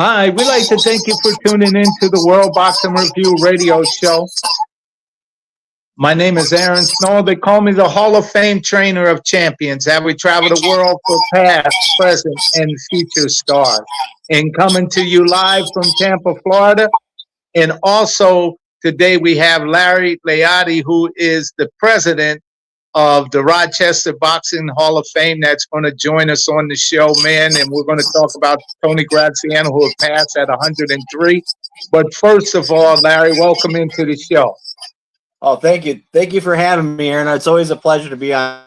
Hi, we'd like to thank you for tuning in to the World Boxing Review radio show. My name is Aaron Snowell. They call me the Hall of Fame trainer of champions. Have we traveled the world for past, present, and future stars? And coming to you live from Tampa, Florida. And also today we have Lyautey, who is the president of the Rochester Boxing Hall of Fame, that's going to join us on the show, man. And we're going to talk about Tony Garcia, who have passed at 103. But first of all, Larry, welcome into the show. Oh, thank you. Thank you for having me, Aaron. It's always a pleasure to be on.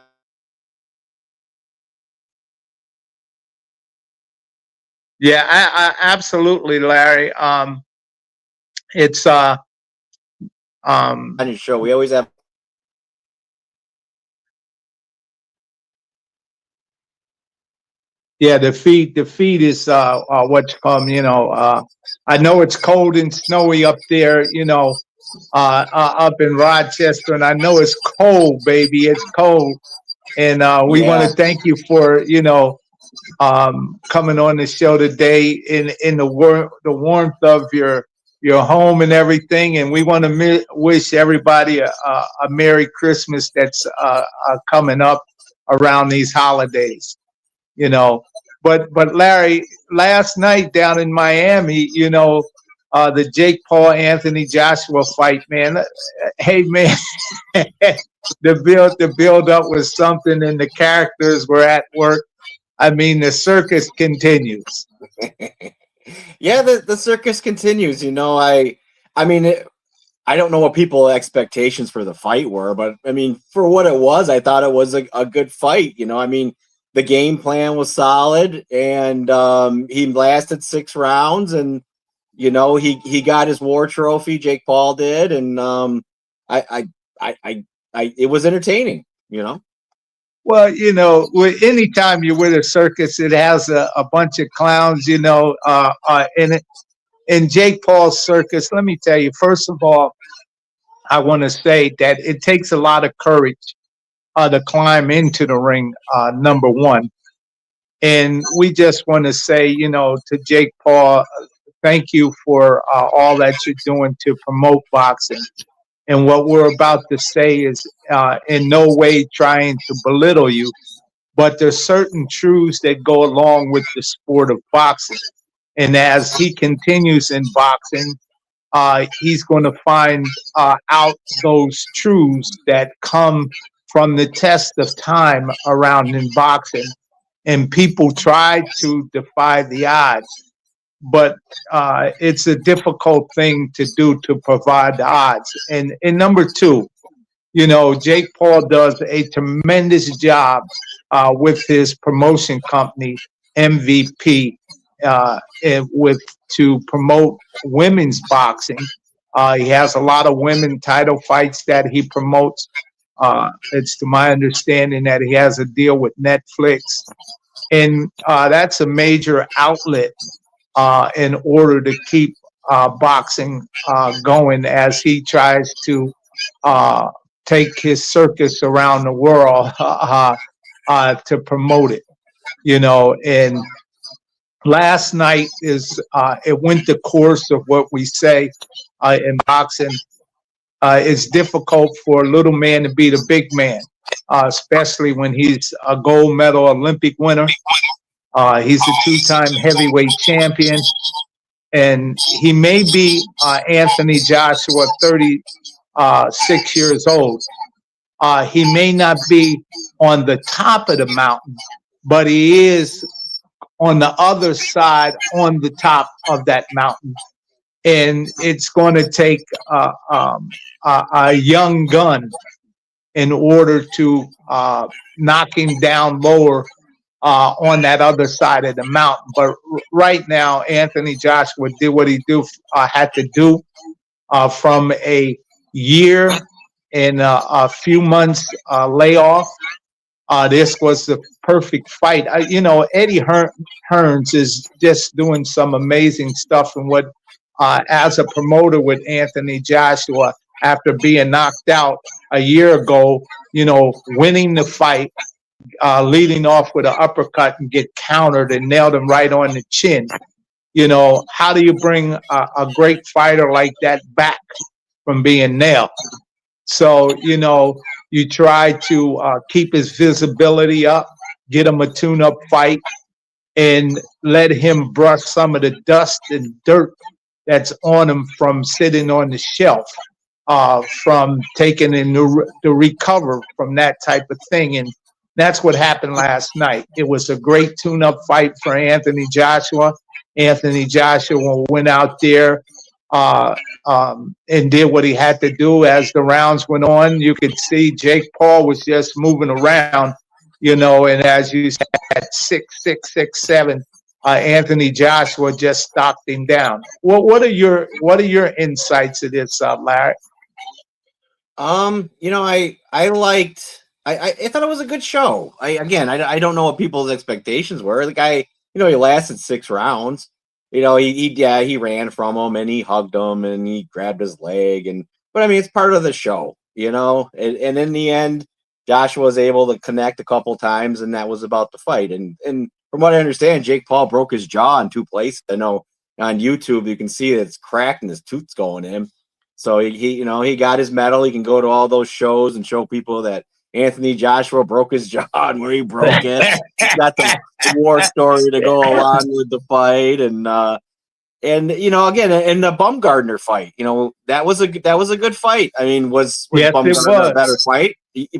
Yeah, I absolutely, Larry. It's on your show. We always have. Yeah, the feed is what's come. I know it's cold and snowy up there. Up in Rochester, and I know it's cold, baby. It's cold, and we want to thank you for coming on the show today in the warmth of your home and everything. And we want to wish everybody a Merry Christmas that's coming up around these holidays. But Larry, last night down in Miami, the Jake Paul Anthony Joshua fight, man. Hey, man, the build up was something, and the characters were at work. I mean, the circus continues. Yeah, the circus continues. I don't know what people's expectations for the fight were, but I mean, for what it was, I thought it was a good fight. The game plan was solid, and he lasted 6 rounds, and he got his war trophy. Jake Paul did, and it was entertaining. Well, anytime you're with a circus, it has a bunch of clowns. In Jake Paul's circus, let me tell you. First of all, I want to say that it takes a lot of courage to climb into the ring, number one. And we just want to say, to Jake Paul, thank you for all that you're doing to promote boxing. And what we're about to say is in no way trying to belittle you, but there's certain truths that go along with the sport of boxing. And as he continues in boxing, he's going to find out those truths that come from the test of time around in boxing. And people try to defy the odds, but it's a difficult thing to do, to provide the odds. And number two, Jake Paul does a tremendous job with his promotion company, MVP, to promote women's boxing. He has a lot of women title fights that he promotes. It's to my understanding that he has a deal with Netflix, and that's a major outlet in order to keep boxing going as he tries to take his circus around the world to promote it. And last night it went the course of what we say in boxing. It's difficult for a little man to beat a big man, especially when he's a gold medal Olympic winner. He's a 2-time heavyweight champion, and he may be Anthony Joshua, 36 years old. He may not be on the top of the mountain, but he is on the other side, on the top of that mountain. And it's going to take a young gun in order to knock him down lower on that other side of the mountain. But right now, Anthony Joshua did what he had to do from a year and a few months layoff. This was the perfect fight. Eddie Hearns is just doing some amazing stuff. And what, as a promoter with Anthony Joshua, after being knocked out a year ago, winning the fight, leading off with an uppercut and get countered and nailed him right on the chin. You know, how do you bring a great fighter like that back from being nailed? So, you know, you try to keep his visibility up, get him a tune-up fight, and let him brush some of the dust and dirt that's on him from sitting on the shelf, from taking in the recover from that type of thing. And that's what happened last night. It was a great tune-up fight for Anthony Joshua. Anthony Joshua went out there and did what he had to do. As the rounds went on, you could see Jake Paul was just moving around, you know, and as you said, at 6'6", 6'7", Anthony Joshua just stopped him down. What are your insights of this, Larry? You know, I thought it was a good show. I don't know what people's expectations were. The guy, you know, he lasted 6 rounds. You know, he ran from him and he hugged him and he grabbed his leg, but I mean, it's part of the show, you know. And in the end, Joshua was able to connect a couple times, and that was about the fight. And from what I understand, Jake Paul broke his jaw in 2 places. I know on YouTube you can see that it's cracked and his tooth's going in. So he you know, he got his medal. He can go to all those shows and show people that Anthony Joshua broke his jaw and where he broke it. He's got the war story to go along with the fight, and you know, again, in the Bumgardner fight, you know, that was a good fight. I mean, was yes, Bumgardner a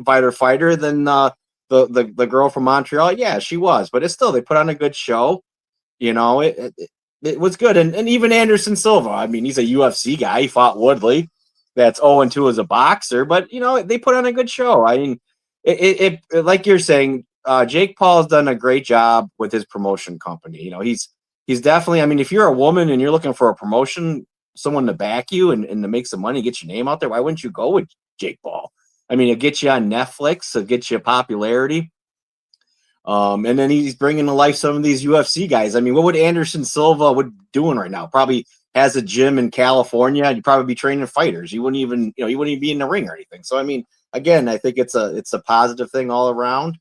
better fighter than the girl from Montreal? Yeah, she was, but it's still, they put on a good show. You know, it was good, and even Anderson Silva. I mean, he's a UFC guy. He fought Woodley. That's 0-2 as a boxer, but you know, they put on a good show. I mean, it like you're saying, Jake Paul has done a great job with his promotion company. You know, he's definitely, I mean, if you're a woman and you're looking for a promotion, someone to back you and to make some money, get your name out there, why wouldn't you go with Jake Paul? I mean, it'll get you on Netflix, it'll get you popularity. And then he's bringing to life some of these UFC guys. I mean, what would Anderson Silva doing right now? Probably has a gym in California. You'd probably be training fighters. You wouldn't even be in the ring or anything. So, I mean, again, I think it's a positive thing all around.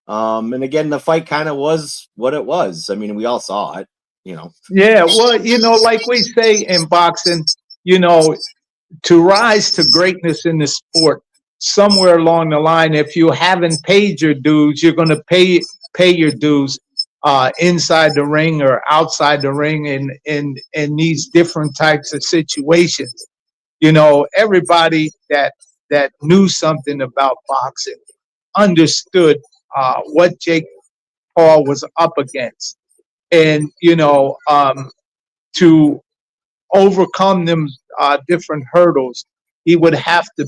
And again, the fight kind of was what it was. I mean, we all saw it, you know. Yeah, well, you know, like we say in boxing, you know, to rise to greatness in the sport, somewhere along the line, if you haven't paid your dues, you're going to pay your dues inside the ring or outside the ring in these different types of situations. You know, everybody that knew something about boxing understood what Jake Paul was up against. And, you know, to overcome them different hurdles, he would have to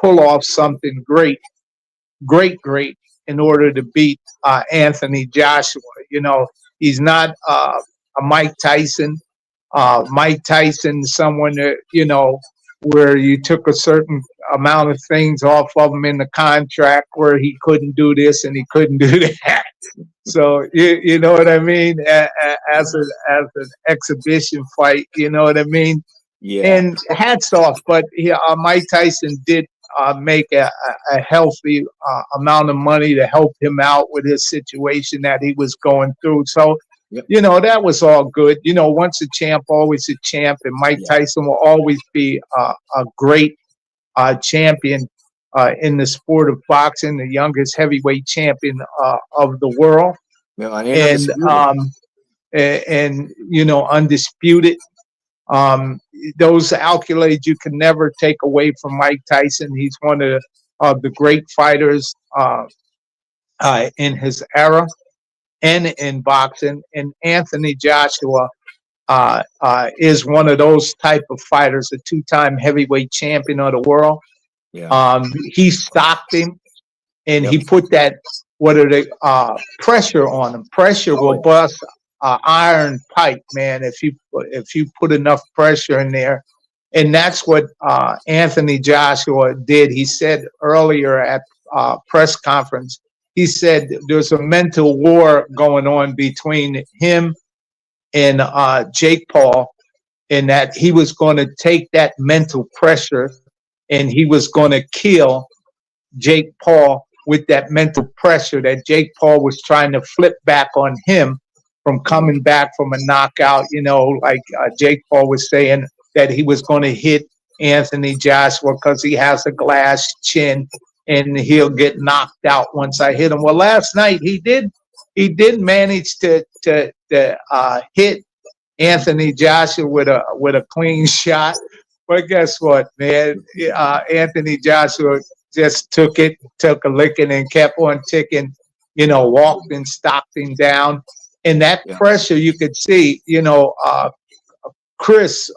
pull off something great in order to beat Anthony Joshua. You know, he's not a Mike Tyson. Mike Tyson, someone that, you know, where you took a certain amount of things off of him in the contract where he couldn't do this and he couldn't do that. So you know what I mean? As an exhibition fight, you know what I mean? Yeah. And hats off, but Mike Tyson did make a healthy amount of money to help him out with his situation that he was going through. So, yep, you know, that was all good. You know, once a champ, always a champ, and Mike Tyson will always be a great champion in the sport of boxing, the youngest heavyweight champion of the world, and you know, undisputed. Those accolades you can never take away from Mike Tyson. He's one of the great fighters in his era and in boxing. And Anthony Joshua is one of those type of fighters, a 2-time heavyweight champion of the world. Yeah. He stopped him, and he put that pressure on him. Pressure will bust iron pipe, man, if you put enough pressure in there. And that's what Anthony Joshua did. He said earlier at press conference, he said there's a mental war going on between him and Jake Paul, and that he was going to take that mental pressure and he was going to kill Jake Paul with that mental pressure that Jake Paul was trying to flip back on him from coming back from a knockout. You know, like Jake Paul was saying that he was going to hit Anthony Joshua because he has a glass chin and he'll get knocked out once I hit him. Well, last night he did manage to hit Anthony Joshua with a clean shot. But guess what, man? Anthony Joshua just took a licking and kept on ticking, you know, walked and stopped him down. And that pressure you could see, you know, Chris,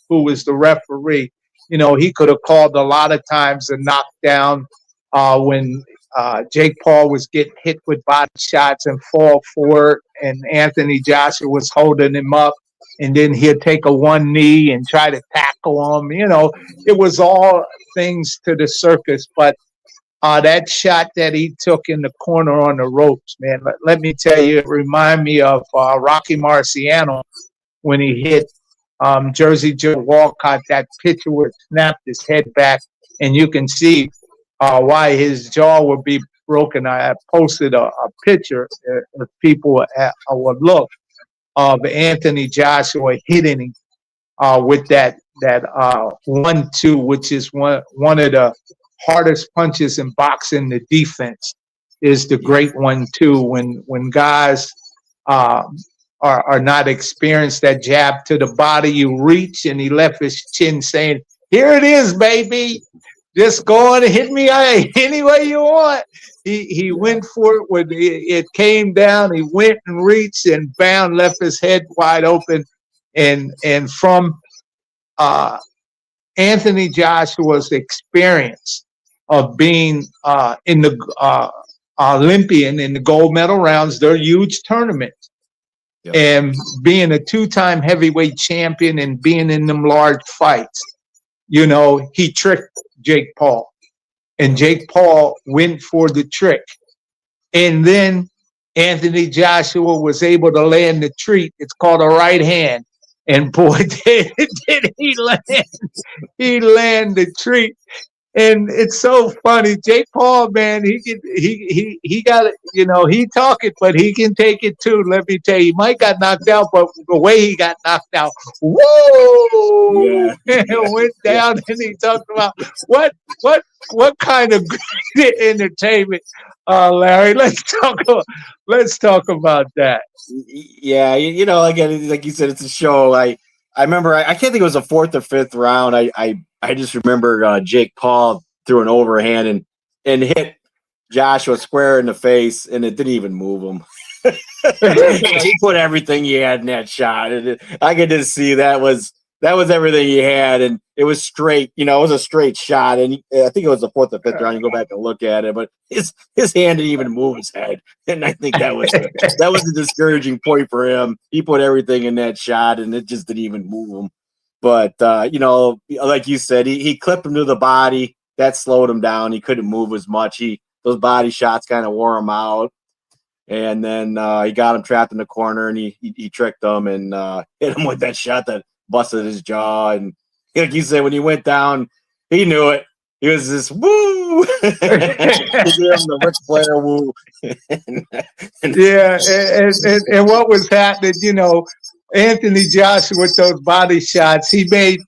who was the referee, you know, he could have called a lot of times a knockdown when Jake Paul was getting hit with body shots and fall forward, and Anthony Joshua was holding him up, and then he'd take a one knee and try to tackle him. You know, it was all things to the circus. But that shot that he took in the corner on the ropes, man, let me tell you, it reminded me of Rocky Marciano when he hit Jersey Joe Walcott, that picture where it snapped his head back, and you can see why his jaw would be broken. I posted a picture if people would look of Anthony Joshua hitting him with that 1-2, which is one of the hardest punches in boxing. The defense is the great 1-2 when guys are not experienced. That jab to the body, you reach, and he left his chin saying, "Here it is, baby. Just go on and hit me any way you want." He went for it when it came down. He went and reached and bound, left his head wide open. And from Anthony Joshua's experience of being in the Olympian in the gold medal rounds, they're huge tournaments. Yep. And being a two-time heavyweight champion and being in them large fights, you know, he tricked Jake Paul, and Jake Paul went for the trick. And then Anthony Joshua was able to land the treat. It's called a right hand. And boy, did he land the treat. And it's so funny. Jake Paul, man, he got it, you know, he talk it, but he can take it too. Let me tell you, he might got knocked out, but the way he got knocked out, whoa! Yeah. Went down, and he talked about what kind of great entertainment, Larry. Let's talk about that. Yeah, you know, again, like you said, it's a show. I remember, I can't think it was the fourth or fifth round. I just remember Jake Paul threw an overhand and hit Joshua square in the face, and it didn't even move him. He put everything he had in that shot. And I could just see that was everything he had, and it was straight. You know, it was a straight shot, and I think it was the fourth or fifth round. You go back and look at it, but his hand didn't even move his head, and I think that was a discouraging point for him. He put everything in that shot, and it just didn't even move him. But, you know, like you said, he clipped him to the body. That slowed him down. He couldn't move as much. Those body shots kind of wore him out. And then he got him trapped in the corner, and he tricked him and hit him with that shot that busted his jaw. And like you said, when he went down, he knew it. He was just, woo! He gave him the Ric Flair woo. Yeah, and what was happening, you know, Anthony Joshua with those body shots, he made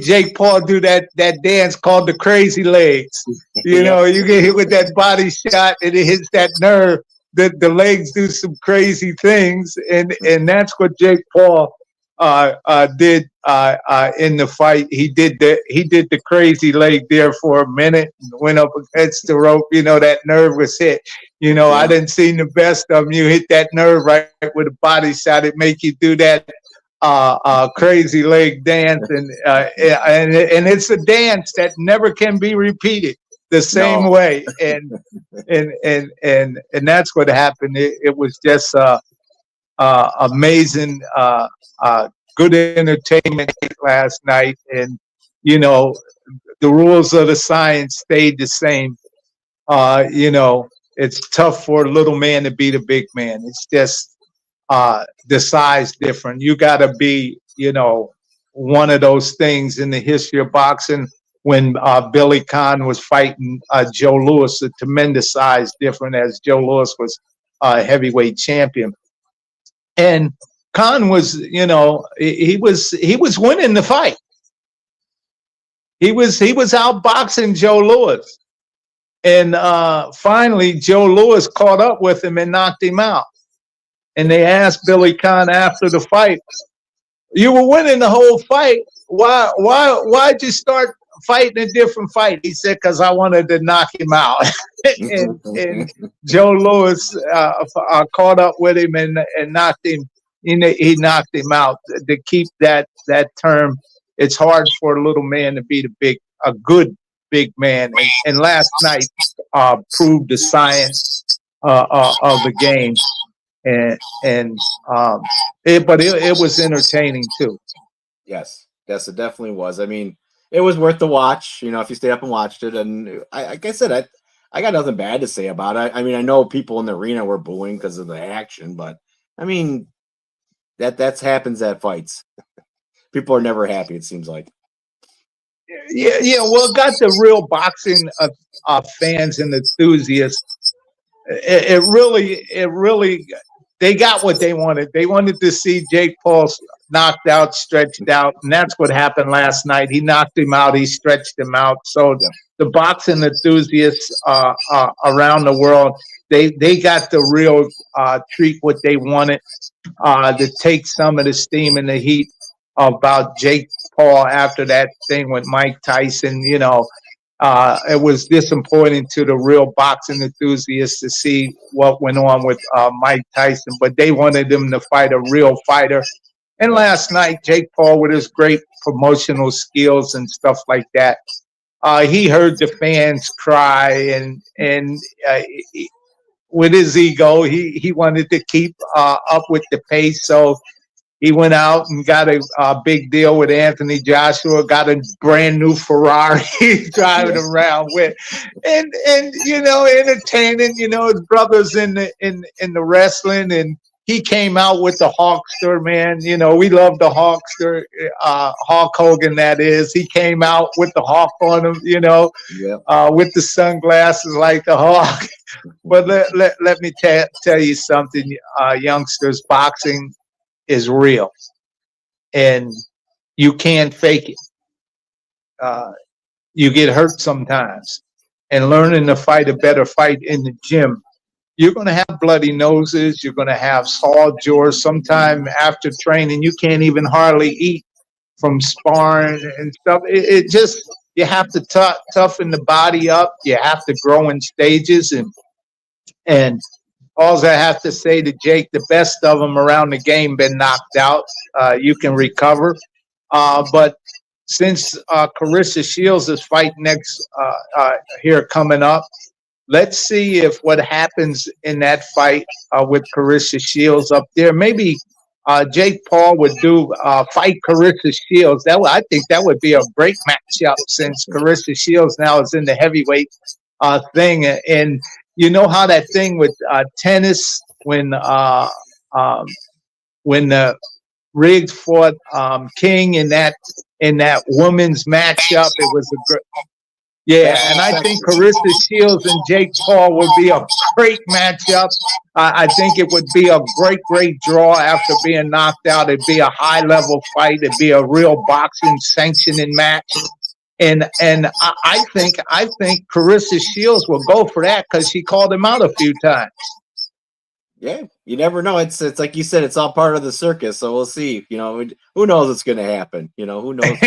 Jake Paul do that dance called the crazy legs. You know, you get hit with that body shot and it hits that nerve. The legs do some crazy things, and that's what Jake Paul did in the fight. He did the crazy leg there for a minute and went up against the rope. You know, that nerve was hit. You know, I didn't see the best of them. You hit that nerve right with a body shot. It make you do that crazy leg dance, and it's a dance that never can be repeated the same way. And that's what happened. It was just amazing, good entertainment last night. And you know, the rules of the science stayed the same. You know, it's tough for a little man to beat a big man. It's just the size different. You got to be, you know, one of those things in the history of boxing. When Billy Conn was fighting Joe Louis, a tremendous size different, as Joe Louis was heavyweight champion. And Khan was, you know, he was winning the fight. He was outboxing Joe Louis. And finally, Joe Louis caught up with him and knocked him out. And they asked Billy Khan after the fight, "You were winning the whole fight. Why'd you start fighting a different fight?" He said, "Because I wanted to knock him out." and Joe Louis caught up with him and knocked him. He knocked him out. To keep that term, it's hard for a little man to beat a good big man. And last night proved the science of the game. But it was entertaining too. Yes, it definitely was. I mean, it was worth the watch, you know, if you stayed up and watched it. And like I said, I got nothing bad to say about it. I mean, I know people in the arena were booing because of the action, but I mean, that happens at fights. People are never happy, it seems like. Yeah. Well, it got the real boxing fans and enthusiasts. It really, they got what they wanted. They wanted to see Jake Paul knocked out, stretched out, and that's what happened last night. He knocked him out. He stretched him out. So the boxing enthusiasts around the world, they got the real treat what they wanted, to take some of the steam and the heat about Jake Paul after that thing with Mike Tyson. You know, it was disappointing to the real boxing enthusiasts to see what went on with Mike Tyson, but they wanted him to fight a real fighter. And last night, Jake Paul, with his great promotional skills and stuff like that, he heard the fans cry, and with his ego, he wanted to keep up with the pace. So he went out and got a big deal with Anthony Joshua, got a brand new Ferrari he's driving around with, and you know, entertaining. You know, his brothers in the wrestling, and he came out with the Hawkster, man. You know, we love the Hawkster, Hulk Hogan, that is. He came out with the hawk on him, you know, with the sunglasses like the hawk. But let me tell you something, youngsters, boxing is real, and you can't fake it. You get hurt sometimes, and learning to fight a better fight in the gym, you're going to have bloody noses, you're going to have saw jaws. Sometime after training, you can't even hardly eat from sparring and stuff. It just, you have to toughen the body up. You have to grow in stages, and all I have to say to Jake, the best of them around the game been knocked out. You can recover. But since Carissa Shields is fighting next here coming up, let's see if what happens in that fight with Carissa Shields up there. Maybe Jake Paul would fight Carissa Shields. I think that would be a great matchup, since Carissa Shields now is in the heavyweight thing. And you know how that thing with tennis, when the Riggs fought King in that women's matchup, it was a great. Yeah, and I think Carissa Shields and Jake Paul would be a great matchup. I think it would be a great draw after being knocked out. It'd be a high-level fight. It'd be a real boxing sanctioning match. And I think Carissa Shields will go for that because she called him out a few times. Yeah, you never know. It's like you said, it's all part of the circus. So we'll see. You know, who knows what's going to happen? You know, who knows?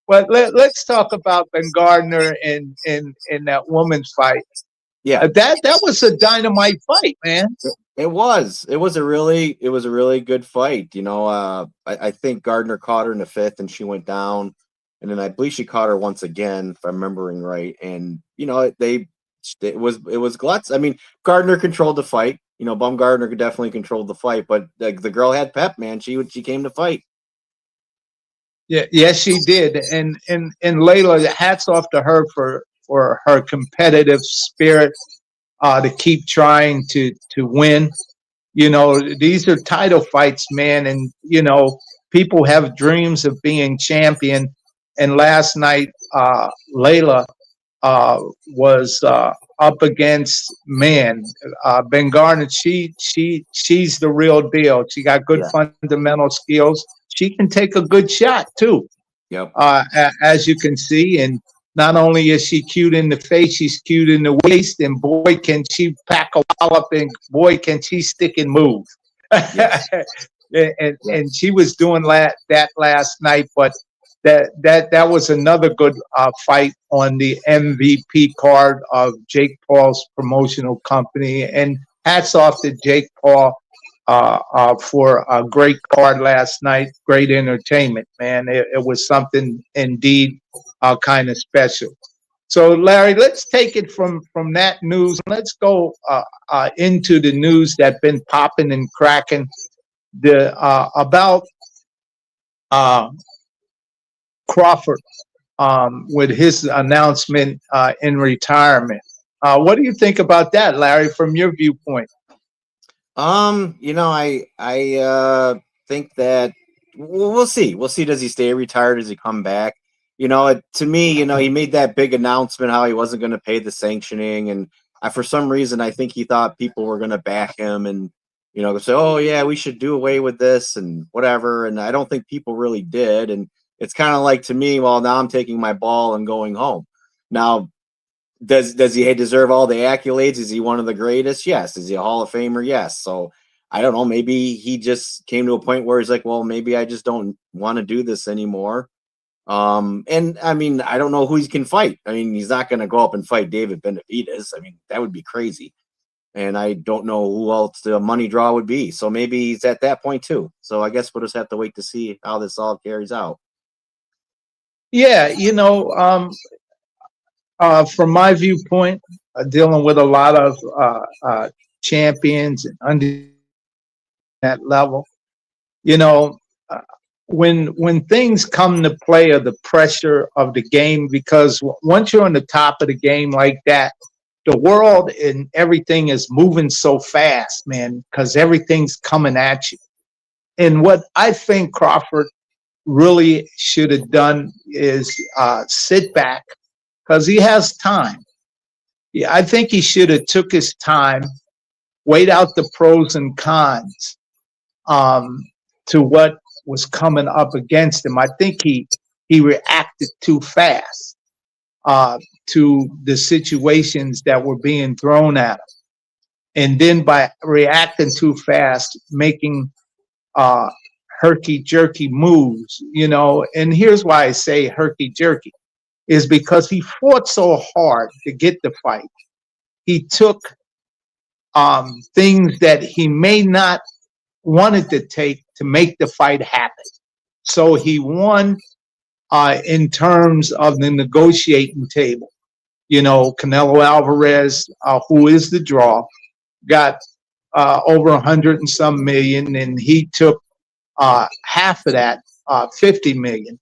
But let's talk about Ben Gardner in that woman's fight. Yeah, that was a dynamite fight, man. It was a really good fight. You know, I think Gardner caught her in the fifth, and she went down, and then I believe she caught her once again, if I'm remembering right. And you know, it was gluts. I mean, Gardner controlled the fight. You know, Baumgardner could definitely control the fight, but the girl had pep, man. She came to fight. Yeah, yes, she did. And Layla, hats off to her for her competitive spirit, to keep trying to win. You know, these are title fights, man, and you know, people have dreams of being champion. And last night, Layla was up against, man, Ben Garnett. She's the real deal. She got good fundamental skills. She can take a good shot too. Yep. As you can see, and not only is she cute in the face, she's cute in the waist, and boy, can she pack a wallop, and boy, can she stick and move. Yes. and she was doing that last night, but that was another good fight on the MVP card of Jake Paul's promotional company. And hats off to Jake Paul for a great card last night. Great entertainment, man. It was something indeed kind of special. So, Larry, let's take it from that news. Let's go into the news that's been popping and cracking about Crawford with his announcement in retirement. What do you think about that, Larry, from your viewpoint? You know, I think that we'll see. We'll see. Does he stay retired? Does he come back? You know, to me, you know, he made that big announcement how he wasn't going to pay the sanctioning, and for some reason, I think he thought people were going to back him and, you know, say, oh yeah, we should do away with this and whatever. And I don't think people really did. And it's kind of like, to me, well, now I'm taking my ball and going home. Now, does he deserve all the accolades? Is he one of the greatest? Yes. Is he a Hall of Famer? Yes. So I don't know. Maybe he just came to a point where he's like, well, maybe I just don't want to do this anymore. And I mean, I don't know who he can fight. I mean, he's not going to go up and fight David Benavidez. I mean, that would be crazy. And I don't know who else the money draw would be. So maybe he's at that point too. So I guess we'll just have to wait to see how this all carries out. Yeah, you know, from my viewpoint, dealing with a lot of champions and under that level, you know, when things come to play, of the pressure of the game, because once you're on the top of the game like that, the world and everything is moving so fast, man, because everything's coming at you. And what I think Crawford really should have done is sit back, because he has time. Yeah, I think he should have took his time, weighed out the pros and cons to what was coming up against him. I think he reacted too fast to the situations that were being thrown at him. And then by reacting too fast, making herky-jerky moves, you know. And here's why I say herky-jerky, is because he fought so hard to get the fight. He took things that he may not wanted to take to make the fight happen. So he won in terms of the negotiating table. You know, Canelo Alvarez, who is the draw, got over 100 and some million, and he took half of that, 50 million,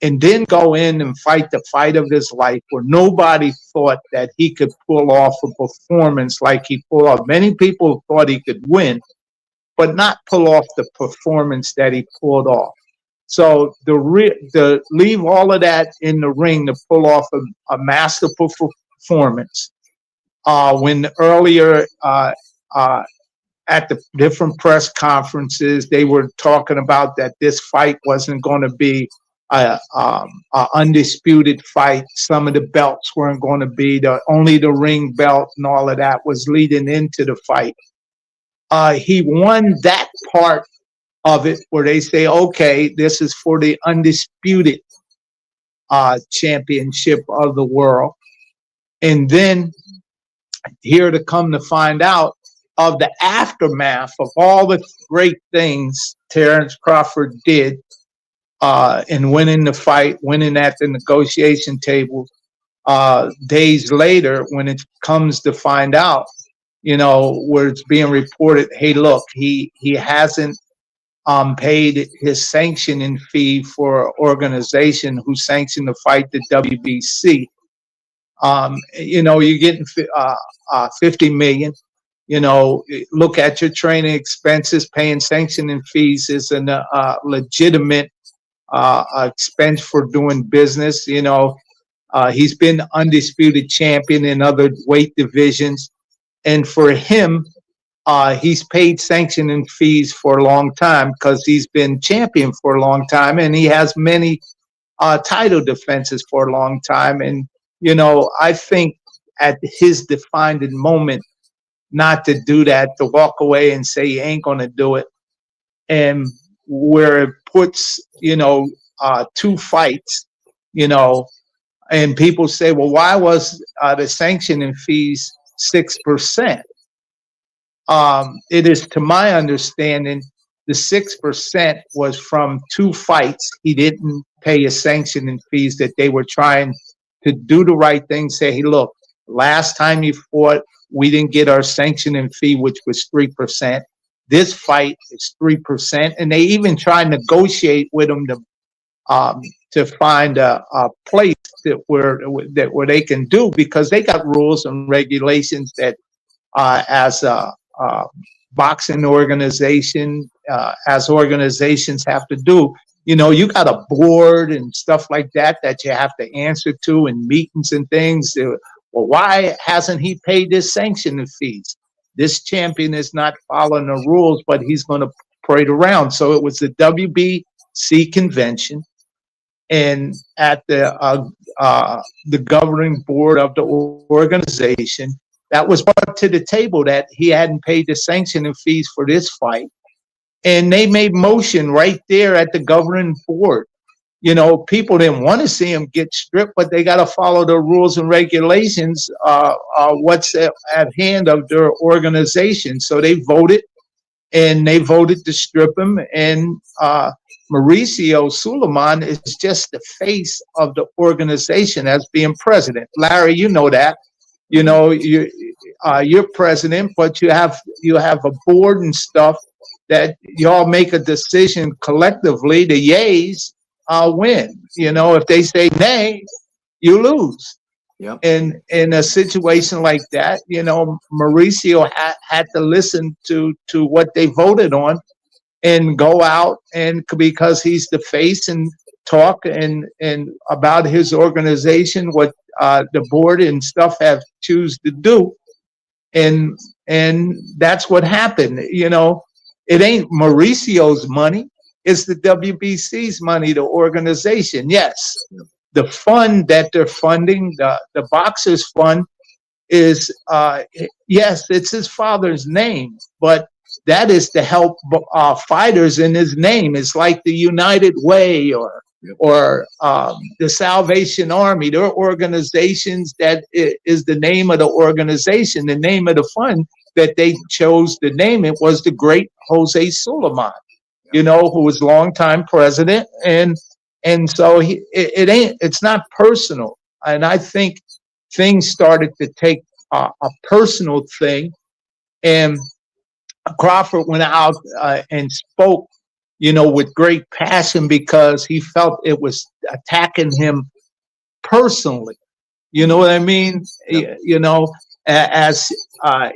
and then go in and fight the fight of his life, where nobody thought that he could pull off a performance like he pulled off. Many people thought he could win, but not pull off the performance that he pulled off. So the leave all of that in the ring to pull off a masterful performance. When earlier at the different press conferences, they were talking about that this fight wasn't going to be a undisputed fight. Some of the belts weren't going to be only the ring belt, and all of that was leading into the fight. He won that part of it, where they say, okay, this is for the undisputed championship of the world. And then here to come to find out of the aftermath of all the great things Terence Crawford did in winning the fight, winning at the negotiation table, days later, when it comes to find out, you know, where it's being reported, hey, look, he hasn't paid his sanctioning fee for an organization who sanctioned the fight, the WBC. You know, you're getting 50 million. You know, look at your training expenses. Paying sanctioning fees is a legitimate expense for doing business. You know, He's been undisputed champion in other weight divisions. And for him, he's paid sanctioning fees for a long time because he's been champion for a long time, and he has many title defenses for a long time. And, you know, I think at his defined moment, not to do that, to walk away and say he ain't going to do it, and where it puts, you know, 2 fights, you know, and people say, well, why was the sanctioning fees 6%? It is, to my understanding, the 6% was from 2 fights. He didn't pay his sanctioning fees, that they were trying to do the right thing, say, hey, look, last time you fought, we didn't get our sanctioning fee, which was 3%. This fight is 3%. And they even try to negotiate with him to find a place where they can do, because they got rules and regulations that as a boxing organization, as organizations have to do. You know, you got a board and stuff like that you have to answer to in meetings and things. Well, why hasn't he paid his sanctioning fees? This champion is not following the rules, but he's going to parade around. So it was the WBC convention, and at the governing board of the organization, that was brought to the table that he hadn't paid the sanctioning fees for this fight. And they made motion right there at the governing board. You know, people didn't want to see him get stripped, but they got to follow the rules and regulations, what's at hand of their organization. So they voted, and they voted to strip him. And Mauricio Suleiman is just the face of the organization as being president. Larry, you know that. You know, you're president, but you have a board and stuff that y'all make a decision collectively. The yays win. You know, if they say nay, you lose. Yep. And in a situation like that, you know, Mauricio had to listen to what they voted on and go out, and because he's the face, and talk and about his organization, what the board and stuff have choose to do, and that's what happened. You know, it ain't Mauricio's money; it's the WBC's money, the organization. Yes, the fund that they're funding, the Boxers Fund, is yes, it's his father's name, but that is to help fighters in his name. It's like the United Way or the Salvation Army. There are organizations that is the name of the organization. The name of the fund that they chose to name it was the great Jose Suleiman, you know, who was longtime president. And so it's not personal. And I think things started to take a personal thing. And Crawford went out and spoke, you know, with great passion, because he felt it was attacking him personally. You know what I mean? Yep. You know, as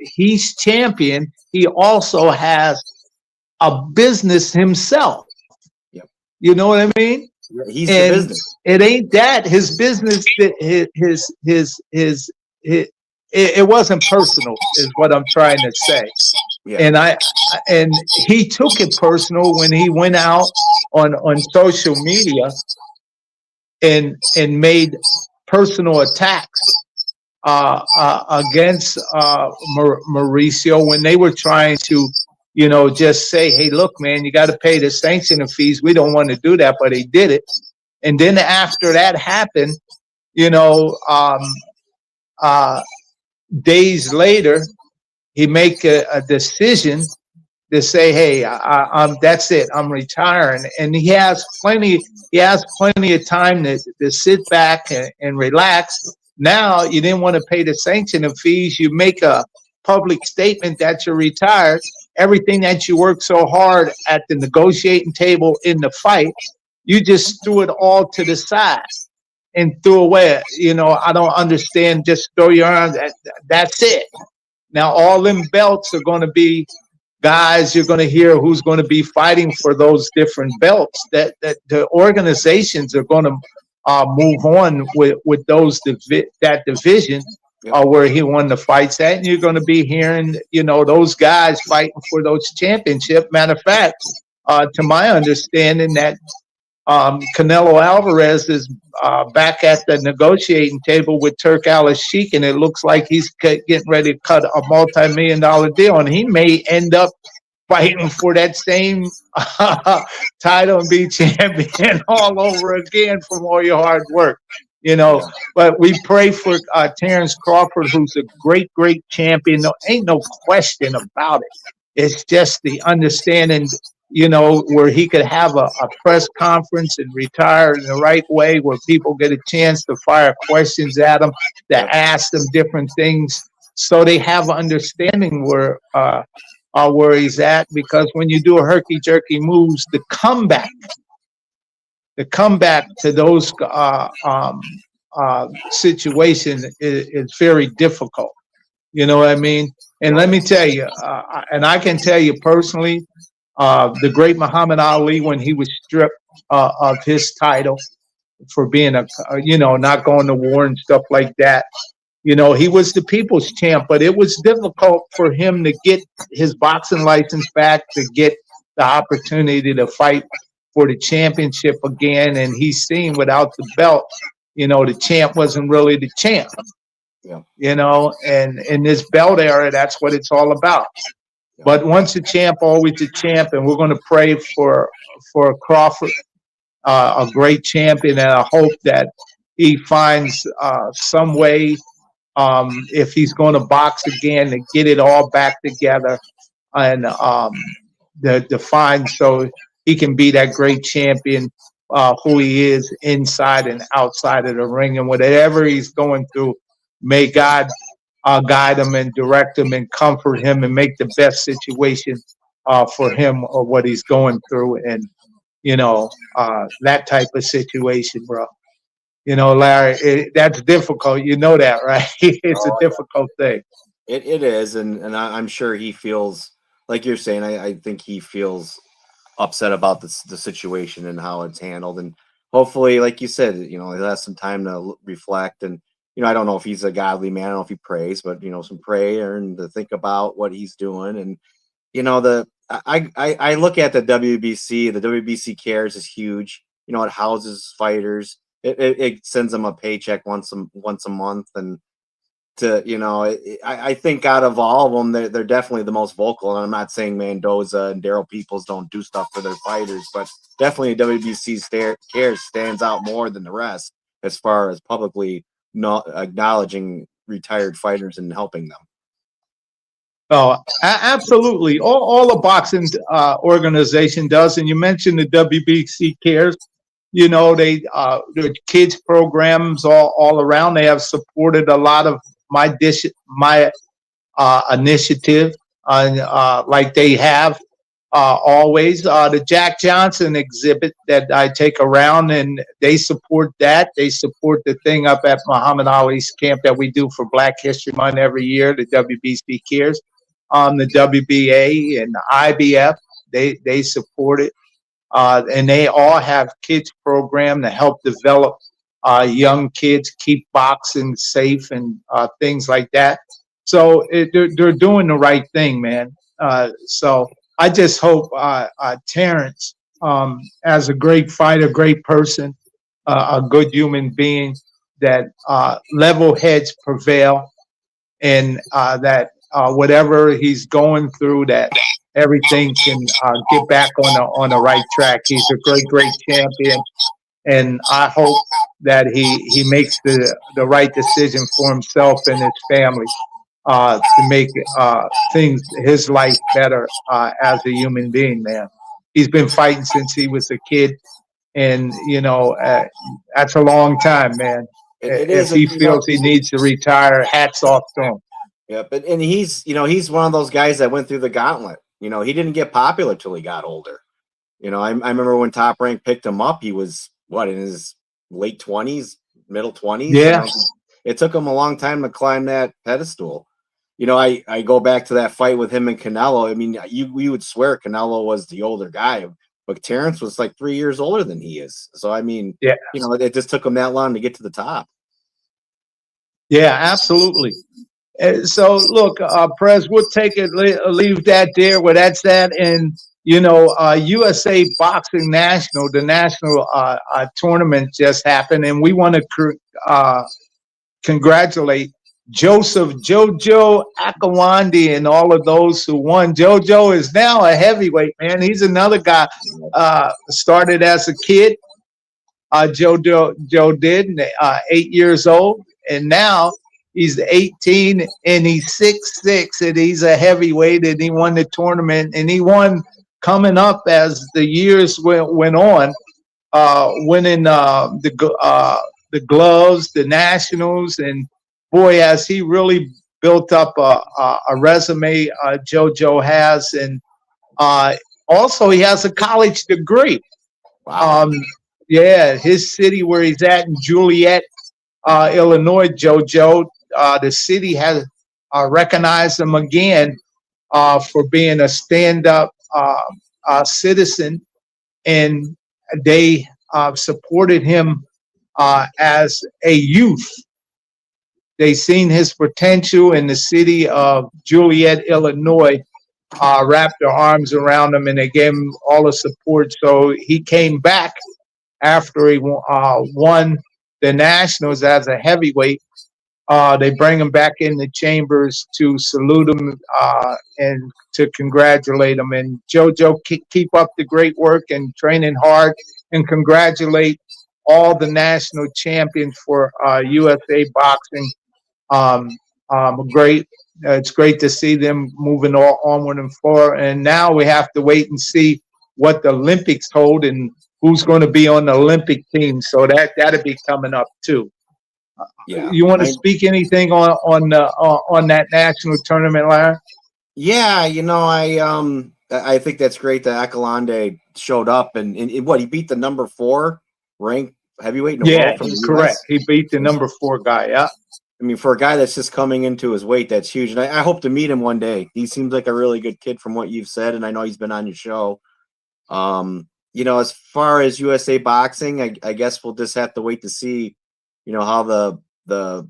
he's champion, he also has a business himself. Yep. You know what I mean? He's the business. It ain't that his business. It wasn't personal, is what I'm trying to say. Yeah. And he took it personal when he went out on social media and made personal attacks against Mauricio, when they were trying to, you know, just say, hey, look, man, you got to pay the sanctioning fees. We don't want to do that, but he did it. And then after that happened, you know, days later, he make a decision to say, hey, that's it, I'm retiring. And he has plenty of time to sit back and relax. Now you didn't want to pay the sanctioning fees. You make a public statement that you're retired. Everything that you worked so hard at the negotiating table in the fight, you just threw it all to the side and threw away. You know, I don't understand. Just throw your arms. That's it. Now all them belts are going to be guys. You're going to hear who's going to be fighting for those different belts. That the organizations are going to move on with that division where he won the fights at. And you're going to be hearing, those guys fighting for those championship. Matter of fact, to my understanding, that Canelo Alvarez is back at the negotiating table with Turk Al-Sheikh, and it looks like he's getting ready to cut a multi-million-dollar deal, and he may end up fighting for that same title and be champion all over again from all your hard work, But we pray for Terrence Crawford, who's a great, great champion. No, ain't no question about it. It's just the understanding, where he could have a press conference and retire in the right way, where people get a chance to fire questions at him, to ask them different things, so they have an understanding where he's at. Because when you do a herky-jerky moves, the comeback to those situation is very difficult. You know what I mean? And let me tell you, and I can tell you personally, the great Muhammad Ali, when he was stripped of his title for being not going to war and stuff like that, he was the people's champ, but it was difficult for him to get his boxing license back, to get the opportunity to fight for the championship again. And he's seen without the belt, the champ wasn't really the champ. And in this belt era, that's what it's all about. But once a champ, always a champ, and we're going to pray for Crawford, a great champion, and I hope that he finds some way, if he's going to box again, to get it all back together and to find so he can be that great champion who he is inside and outside of the ring. And whatever he's going through, may God guide him and direct him and comfort him and make the best situation for him or what he's going through. And, that type of situation, bro. Larry, that's difficult. You know that, right? It's a difficult thing. It is. And I'm sure he feels, like you're saying, I think he feels upset about the situation and how it's handled. And hopefully, like you said, he'll have some time to reflect. And, I don't know if he's a godly man. I don't know if he prays, but, some prayer and to think about what he's doing. And, I look at the WBC. The WBC Cares is huge. It houses fighters. It sends them a paycheck once a month. And I think out of all of them, they're definitely the most vocal. And I'm not saying Mendoza and Daryl Peoples don't do stuff for their fighters, but definitely WBC Cares stands out more than the rest as far as publicly not acknowledging retired fighters and helping them. Oh, absolutely. All the boxing organization does. And you mentioned the WBC Cares. The kids programs all around. They have supported a lot of my initiative, like they have always. The Jack Johnson exhibit that I take around, and they support that. They support the thing up at Muhammad Ali's camp that we do for Black History Month every year, the WBC Cares. The WBA and the IBF, they support it. And they all have kids program to help develop young kids, keep boxing safe and things like that. So they're doing the right thing, man. So I just hope Terrence, as a great fighter, great person, a good human being, that level heads prevail, and that whatever he's going through, that everything can get back on the right track. He's a great champion, and I hope that he makes the right decision for himself and his family to make his life better as a human being, man. He's been fighting since he was a kid, and that's a long time, man. If he feels he needs to retire, hats off to him. Yeah, and he's one of those guys that went through the gauntlet. He didn't get popular till he got older. I remember when Top Rank picked him up, he was in his late 20s, middle 20s. Yeah. It took him a long time to climb that pedestal. I go back to that fight with him and Canelo. I mean, you would swear Canelo was the older guy. but Terrence was like 3 years older than he is. So I mean, Yeah. you know, it just took him that long to get to the top. Yeah, absolutely. So look, Prez, we'll take it, leave that there where that's at. And, you know, USA Boxing National, the national tournament just happened. And we want to congratulate Joseph Jojo Akawandi and all of those who won. Jojo is now a heavyweight, man. He's another guy, started as a kid. Joe did, 8 years old. And now he's 18 and he's 6'6", and he's a heavyweight, and he won the tournament, and he won coming up as the years went on, winning the gloves, the nationals, and boy, has he really built up a resume. JoJo has, and also he has a college degree. Wow. Yeah, his city where he's at in Joliet, Illinois, JoJo. The city has recognized him again for being a stand-up citizen, and they supported him as a youth. They seen his potential, in the city of Joliet, Illinois, wrapped their arms around him, and they gave him all the support. So he came back after he won the nationals as a heavyweight. They bring him back in the chambers to salute him and to congratulate him. And JoJo, keep up the great work and training hard, and congratulate all the national champions for USA Boxing. Great. It's great to see them moving onward and forward. And now we have to wait and see what the Olympics hold and who's going to be on the Olympic team. So that'll be coming up too. Yeah. You want to speak anything on that national tournament, Larry? Yeah, you know, I think that's great that Akalande showed up and what, he beat the number 4 ranked heavyweight in the world from the correct. US? He beat the number 4 guy. Yeah. I mean, for a guy that's just coming into his weight, that's huge. And I hope to meet him one day. He seems like a really good kid from what you've said, and I know he's been on your show. You know, as far as USA Boxing, I guess we'll just have to wait to see, you know, how the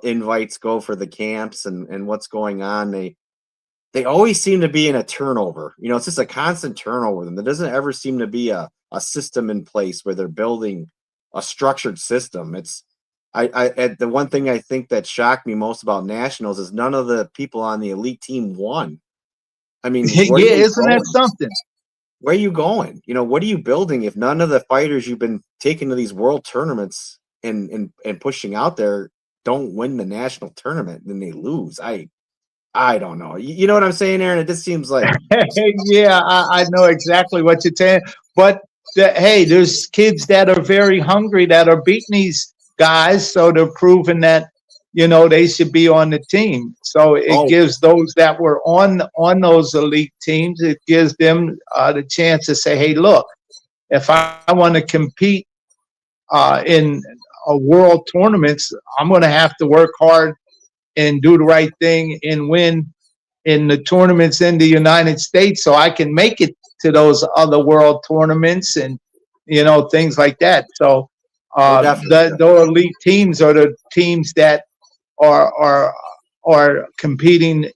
invites go for the camps and what's going on. They always seem to be in a turnover. You know, it's just a constant turnover. There doesn't ever seem to be a system in place where they're building a structured system. It's the one thing I think that shocked me most about nationals is none of the people on the elite team won. I mean, yeah, isn't that something? Where are you going? You know, what are you building if none of the fighters you've been taking to these world tournaments and pushing out there don't win the national tournament, then they lose? I don't know. You know what I'm saying, Aaron? It just seems like yeah, I know exactly what you're saying. But hey, there's kids that are very hungry that are beating these guys, so they're proving that, you know, they should be on the team. So it gives those that were on those elite teams, it gives them the chance to say, hey, look, if I want to compete in a world tournaments, I'm going to have to work hard and do the right thing and win in the tournaments in the United States so I can make it to those other world tournaments and, you know, things like that. So the elite teams are the teams that are competing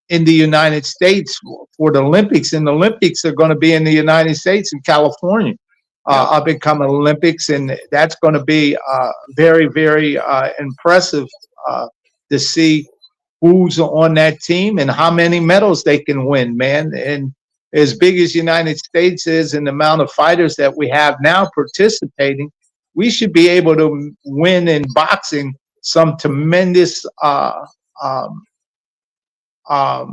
in the United States for the Olympics, and the Olympics are going to be in the United States in California. Up and coming Olympics, and that's going to be very, very impressive to see who's on that team and how many medals they can win, man. And as big as the United States is and the amount of fighters that we have now participating, we should be able to win in boxing some tremendous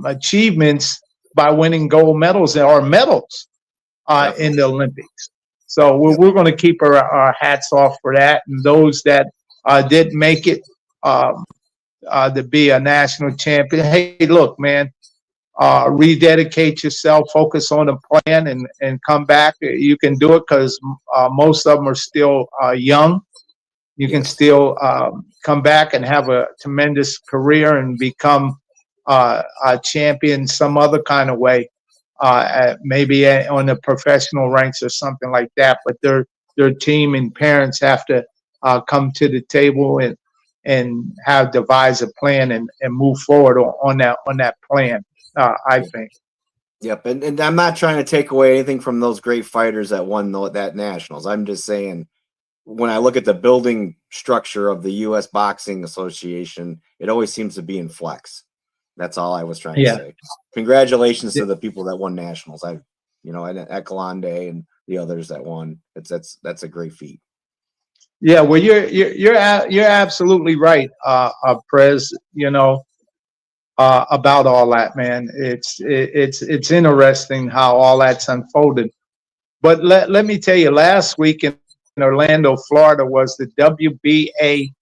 achievements by winning gold medals or medals in the Olympics. So we're going to keep our hats off for that. And those that didn't make it to be a national champion, hey, look, man, rededicate yourself, focus on a plan, and come back. You can do it because most of them are still young. You can still come back and have a tremendous career and become a champion some other kind of way. maybe on the professional ranks or something like that. But their team and parents have to come to the table and have devise a plan and move forward on that plan. I think. Yep, and I'm not trying to take away anything from those great fighters that won that nationals. I'm just saying, when I look at the building structure of the U.S. Boxing Association, it always seems to be in flex. That's all I was trying to say. Congratulations to the people that won nationals. And Ekalande and the others that won. That's a great feat. Yeah, well, you're absolutely right, Prez. About all that, man. It's interesting how all that's unfolded. But let me tell you, last week in Orlando, Florida, was the WBA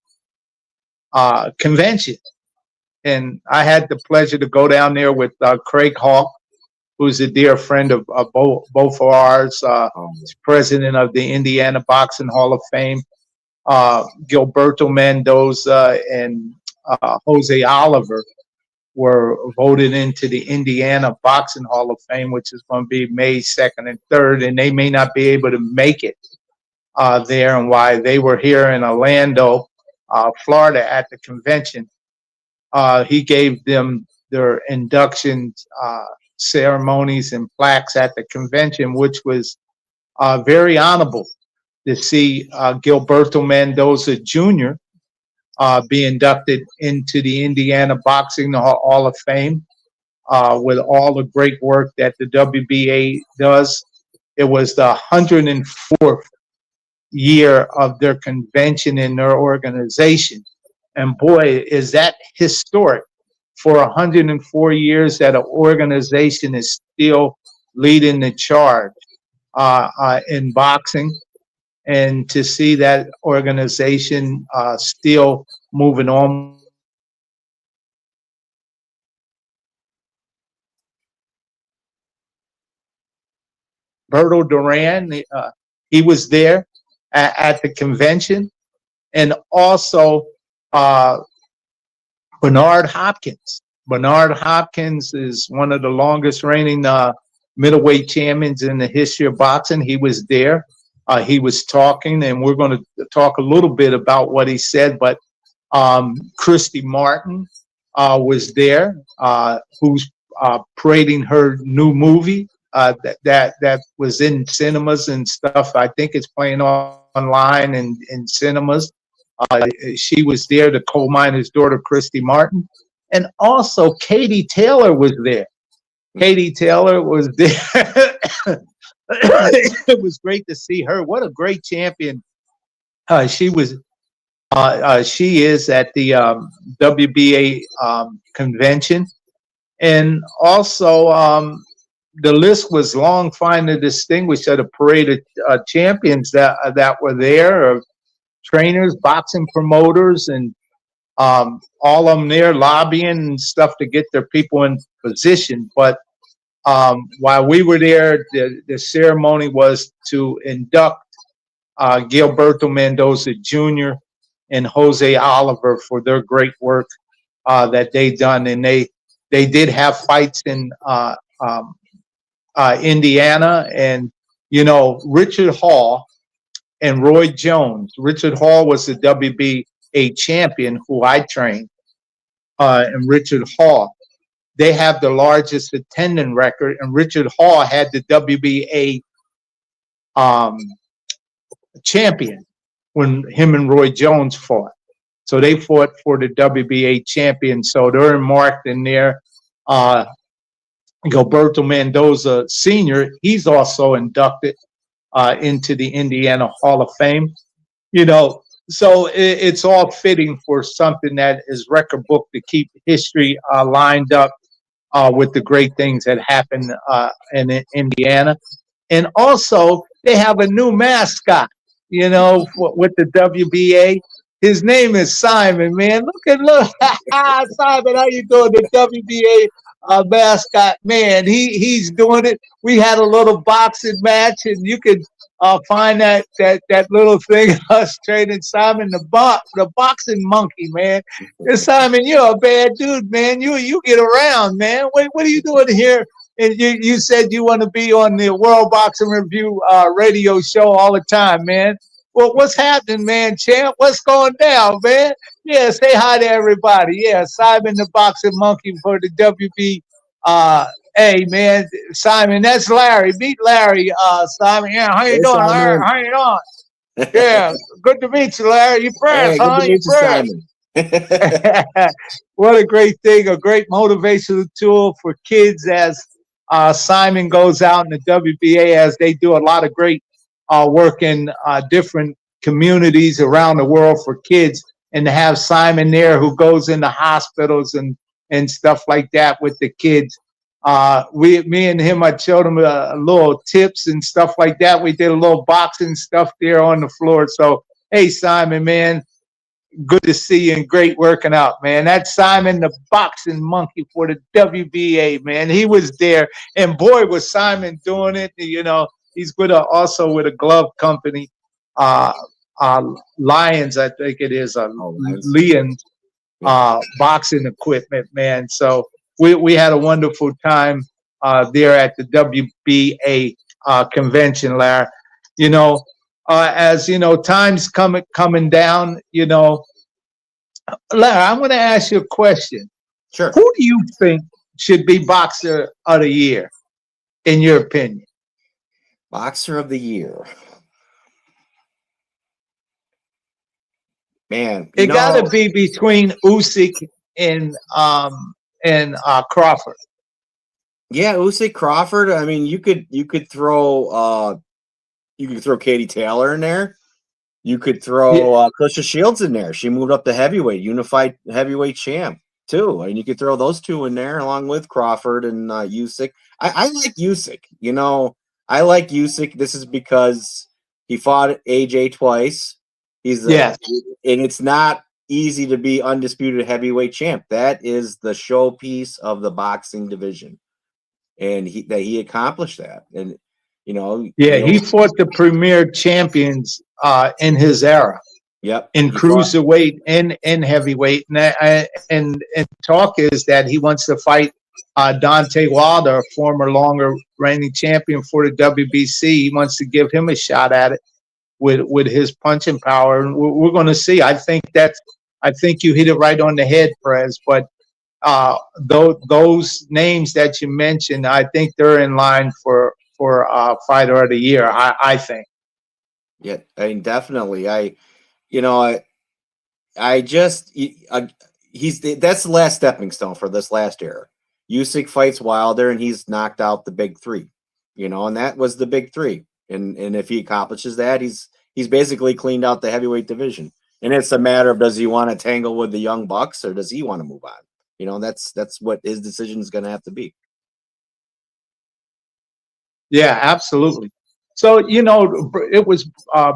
convention, and I had the pleasure to go down there with Craig Hawk, who's a dear friend of both of ours. President of the Indiana Boxing Hall of Fame. Gilberto Mendoza and Jose Oliver were voted into the Indiana Boxing Hall of Fame, which is going to be May 2nd and 3rd, and they may not be able to make it there. And why they were here in Orlando, Florida at the convention, he gave them their induction ceremonies and plaques at the convention, which was very honorable to see Gilberto Mendoza Jr. Be inducted into the Indiana Boxing Hall of Fame with all the great work that the WBA does. It was the 104th year of their convention in their organization. And boy, is that historic for 104 years that an organization is still leading the charge in boxing. And to see that organization still moving on. Berto Duran, he was there at the convention. And also Bernard Hopkins. Bernard Hopkins is one of the longest reigning middleweight champions in the history of boxing. He was there. He was talking, and we're going to talk a little bit about what he said. But Christy Martin was there, who's parading her new movie that was in cinemas and stuff. I think it's playing online and in cinemas. She was there, the coal miner's daughter, Christy Martin, and also Katie Taylor was there. Katie Taylor was there. It was great to see her. What a great champion she was. She is at the WBA convention, and also the list was long. Find the distinguished at a parade of champions that were there, of trainers, boxing promoters, and all of them there lobbying and stuff to get their people in position. But while we were there, the ceremony was to induct Gilberto Mendoza Jr. and Jose Oliver for their great work that they done. And they did have fights in Indiana. And, Richard Hall and Roy Jones. Richard Hall was the WBA champion who I trained, and Richard Hall. They have the largest attendance record, and Richard Hall had the WBA champion when him and Roy Jones fought. So they fought for the WBA champion. So they're marked in there. Gilberto Mendoza Sr., he's also inducted into the Indiana Hall of Fame. So it's all fitting for something that is record book to keep history lined up with the great things that happen in Indiana. And also, they have a new mascot, with the WBA. His name is Simon, man. Look. Simon, how you doing? The WBA mascot, man. He's doing it. We had a little boxing match, and you can find that little thing us training Simon, the boxing monkey, man. And Simon, you're a bad dude, man. You get around, man. What are you doing here And you said you want to be on the World Boxing Review radio show all the time, man. Well, what's happening, man, champ? What's going down, man? Yeah, say hi to everybody. Yeah, Simon the Boxing Monkey for the WB. Hey, man, Simon, that's Larry. Meet Larry, Simon. Yeah, how you Hey, doing, Larry? Simon. How you doing? Yeah, good to meet you, Larry. You press, Hey, good huh? to You meet you, press. Simon. What a great thing, a great motivational tool for kids as Simon goes out in the WBA, as they do a lot of great work in different communities around the world for kids. And to have Simon there who goes into hospitals and stuff like that with the kids. Me and him, I showed him little tips and stuff like that. We did a little boxing stuff there on the floor. So, hey, Simon, man, good to see you and great working out, man. That's Simon the Boxing Monkey for the WBA, man. He was there, and boy, was Simon doing it. You know, he's also with a glove company, uh, Lions, I think it is, Lions boxing equipment, man. So we had a wonderful time there at the WBA convention, Larry. You know, as you know, time's coming down. You know, Larry, I'm going to ask you a question. Sure. Who do you think should be Boxer of the Year, in your opinion? Boxer of the Year. Man, it got to be between Usyk and Crawford. Yeah, Usyk, Crawford. I mean, you could throw Katie Taylor in there. You could throw Clarissa Shields in there. She moved up to heavyweight, unified heavyweight champ too. And you could throw those two in there along with Crawford and Usyk. I like Usyk. You know, I like Usyk. This is because he fought AJ twice. And it's not easy to be undisputed heavyweight champ. That is the showpiece of the boxing division, and he accomplished that. And you know, he fought the premier champions in his era. Yep, in cruiserweight and heavyweight, and talk is that he wants to fight Deontay Wilder, former longer reigning champion for the WBC. He wants to give him a shot at it with his punching power, and we're going to see. I think you hit it right on the head, Perez. But those names that you mentioned, I think they're in line for Fighter of the Year. I think. Yeah, I mean, definitely. That's the last stepping stone for this last era. Usyk fights Wilder, and he's knocked out the big three. You know, and that was the big three. And if he accomplishes that, he's basically cleaned out the heavyweight division. And it's a matter of, does he want to tangle with the young bucks, or does he want to move on? You know, that's what his decision is going to have to be. Yeah, absolutely. So, you know, it was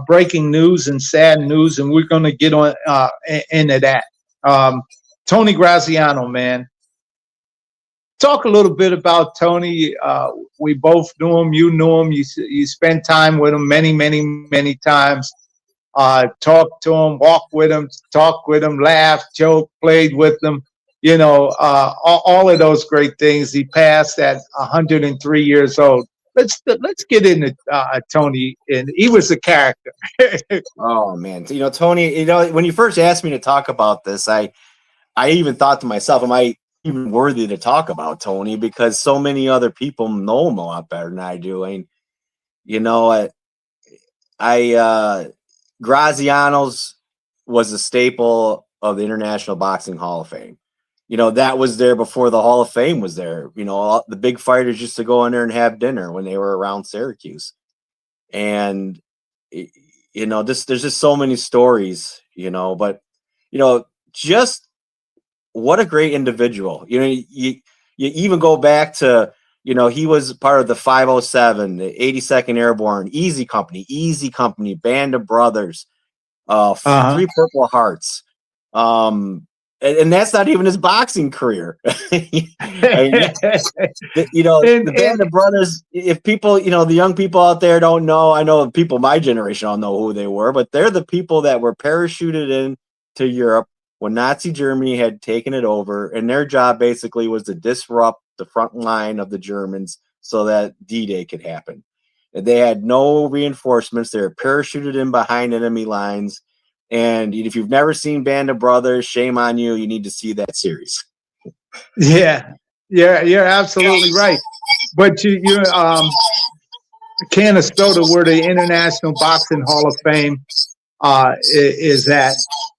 breaking news and sad news, and we're going to get on into that. Tony Graziano, man. Talk a little bit about Tony. We both knew him. You knew him. You spent time with him many, many, many times. Talked to him, walked with him, talked with him, laughed, joked, played with him. You know, all of those great things. He passed at 103 years old. Let's get into Tony, and he was a character. Oh man, you know, Tony. You know, when you first asked me to talk about this, I even thought to myself, am I even worthy to talk about Tony, because so many other people know him a lot better than I do. I mean, you know, Graziano's was a staple of the International Boxing Hall of Fame. You know, that was there before the Hall of Fame was there. You know, the big fighters used to go in there and have dinner when they were around Syracuse. And, you know, there's just so many stories, you know, but, you know, just what a great individual. You know, you even go back to, you know, he was part of the 507, the 82nd Airborne, Easy Company, Band of Brothers, Three Purple Hearts. And that's not even his boxing career. I mean, you know, the Band of Brothers, if people, you know, the young people out there don't know, I know people my generation don't know who they were, but they're the people that were parachuted in to Europe when Nazi Germany had taken it over, and their job basically was to disrupt the front line of the Germans so that D-Day could happen. And they had no reinforcements. They were parachuted in behind enemy lines. And if you've never seen Band of Brothers, shame on you. You need to see that series. Yeah, you're absolutely right. But you Canastota, where the International Boxing Hall of Fame is at.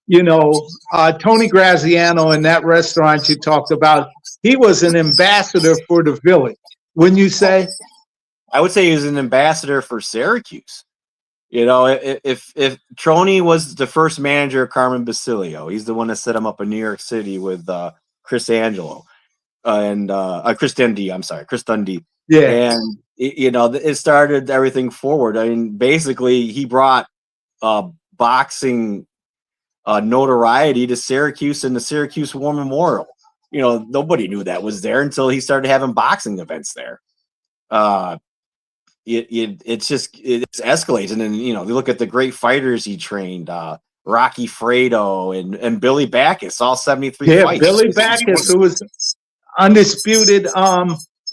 You know, Tony Graziano in that restaurant you talked about, he was an ambassador for the village. Wouldn't you say? I would say he was an ambassador for Syracuse. You know, if Trony was the first manager of Carmen Basilio, he's the one that set him up in New York City with Chris Angelo and Chris Dundee. I'm sorry, Chris Dundee. Yeah. And it started everything forward. I mean, basically, he brought boxing notoriety to Syracuse and the Syracuse War Memorial. You know, nobody knew that was there until he started having boxing events there. It's escalates, and then you look at the great fighters he trained, Rocky Fredo and Billy Backus, all 73 fights. Billy Backus, who was undisputed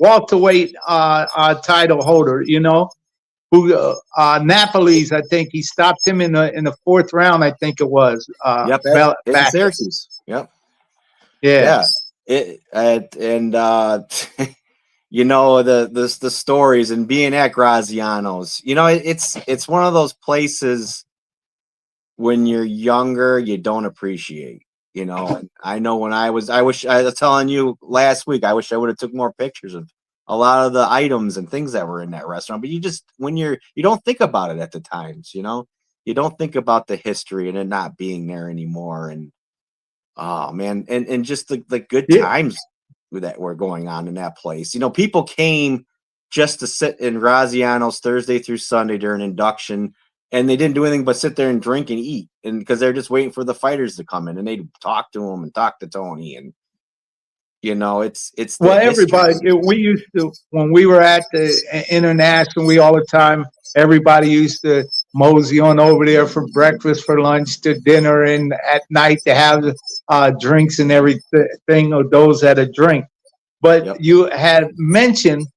welterweight title holder, who Napoli's, I think he stopped him in the fourth round, I think it was. Yep, Syracuse. Yep. Yeah. The stories and being at Graziano's, it's one of those places when you're younger you don't appreciate. And I know when I was telling you last week, I wish I would have took more pictures of a lot of the items and things that were in that restaurant. But you don't think about it at the times. You don't think about the history and it not being there anymore. And oh man, and just the good times that were going on in that place. People came just to sit in Graziano's Thursday through Sunday during induction, and they didn't do anything but sit there and drink and eat, and because they're just waiting for the fighters to come in, and they'd talk to them and talk to Tony, and it's everybody. We used to, when we were at the International, we all the time, everybody used to mosey on over there for breakfast, for lunch, to dinner, and at night to have drinks and everything, or those that a drink. But you had mentioned,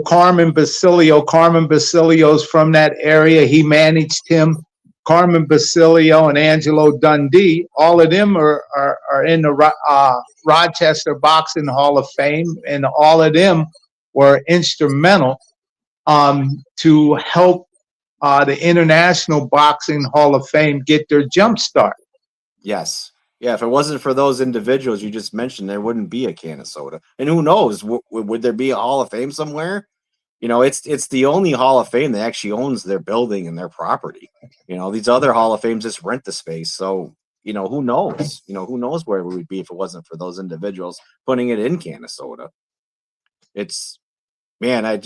Carmen Basilio. Carmen Basilio's from that area. He managed him. Carmen Basilio and Angelo Dundee, all of them are in the Rochester Boxing Hall of Fame, and all of them were instrumental to help the International Boxing Hall of Fame get their jump start. Yes. Yeah, if it wasn't for those individuals you just mentioned, there wouldn't be a Canastota. And who knows, would there be a Hall of Fame somewhere? It's the only Hall of Fame that actually owns their building and their property. These other Hall of Fames just rent the space. So, who knows? Who knows where we would be if it wasn't for those individuals putting it in Canastota. It's, man, I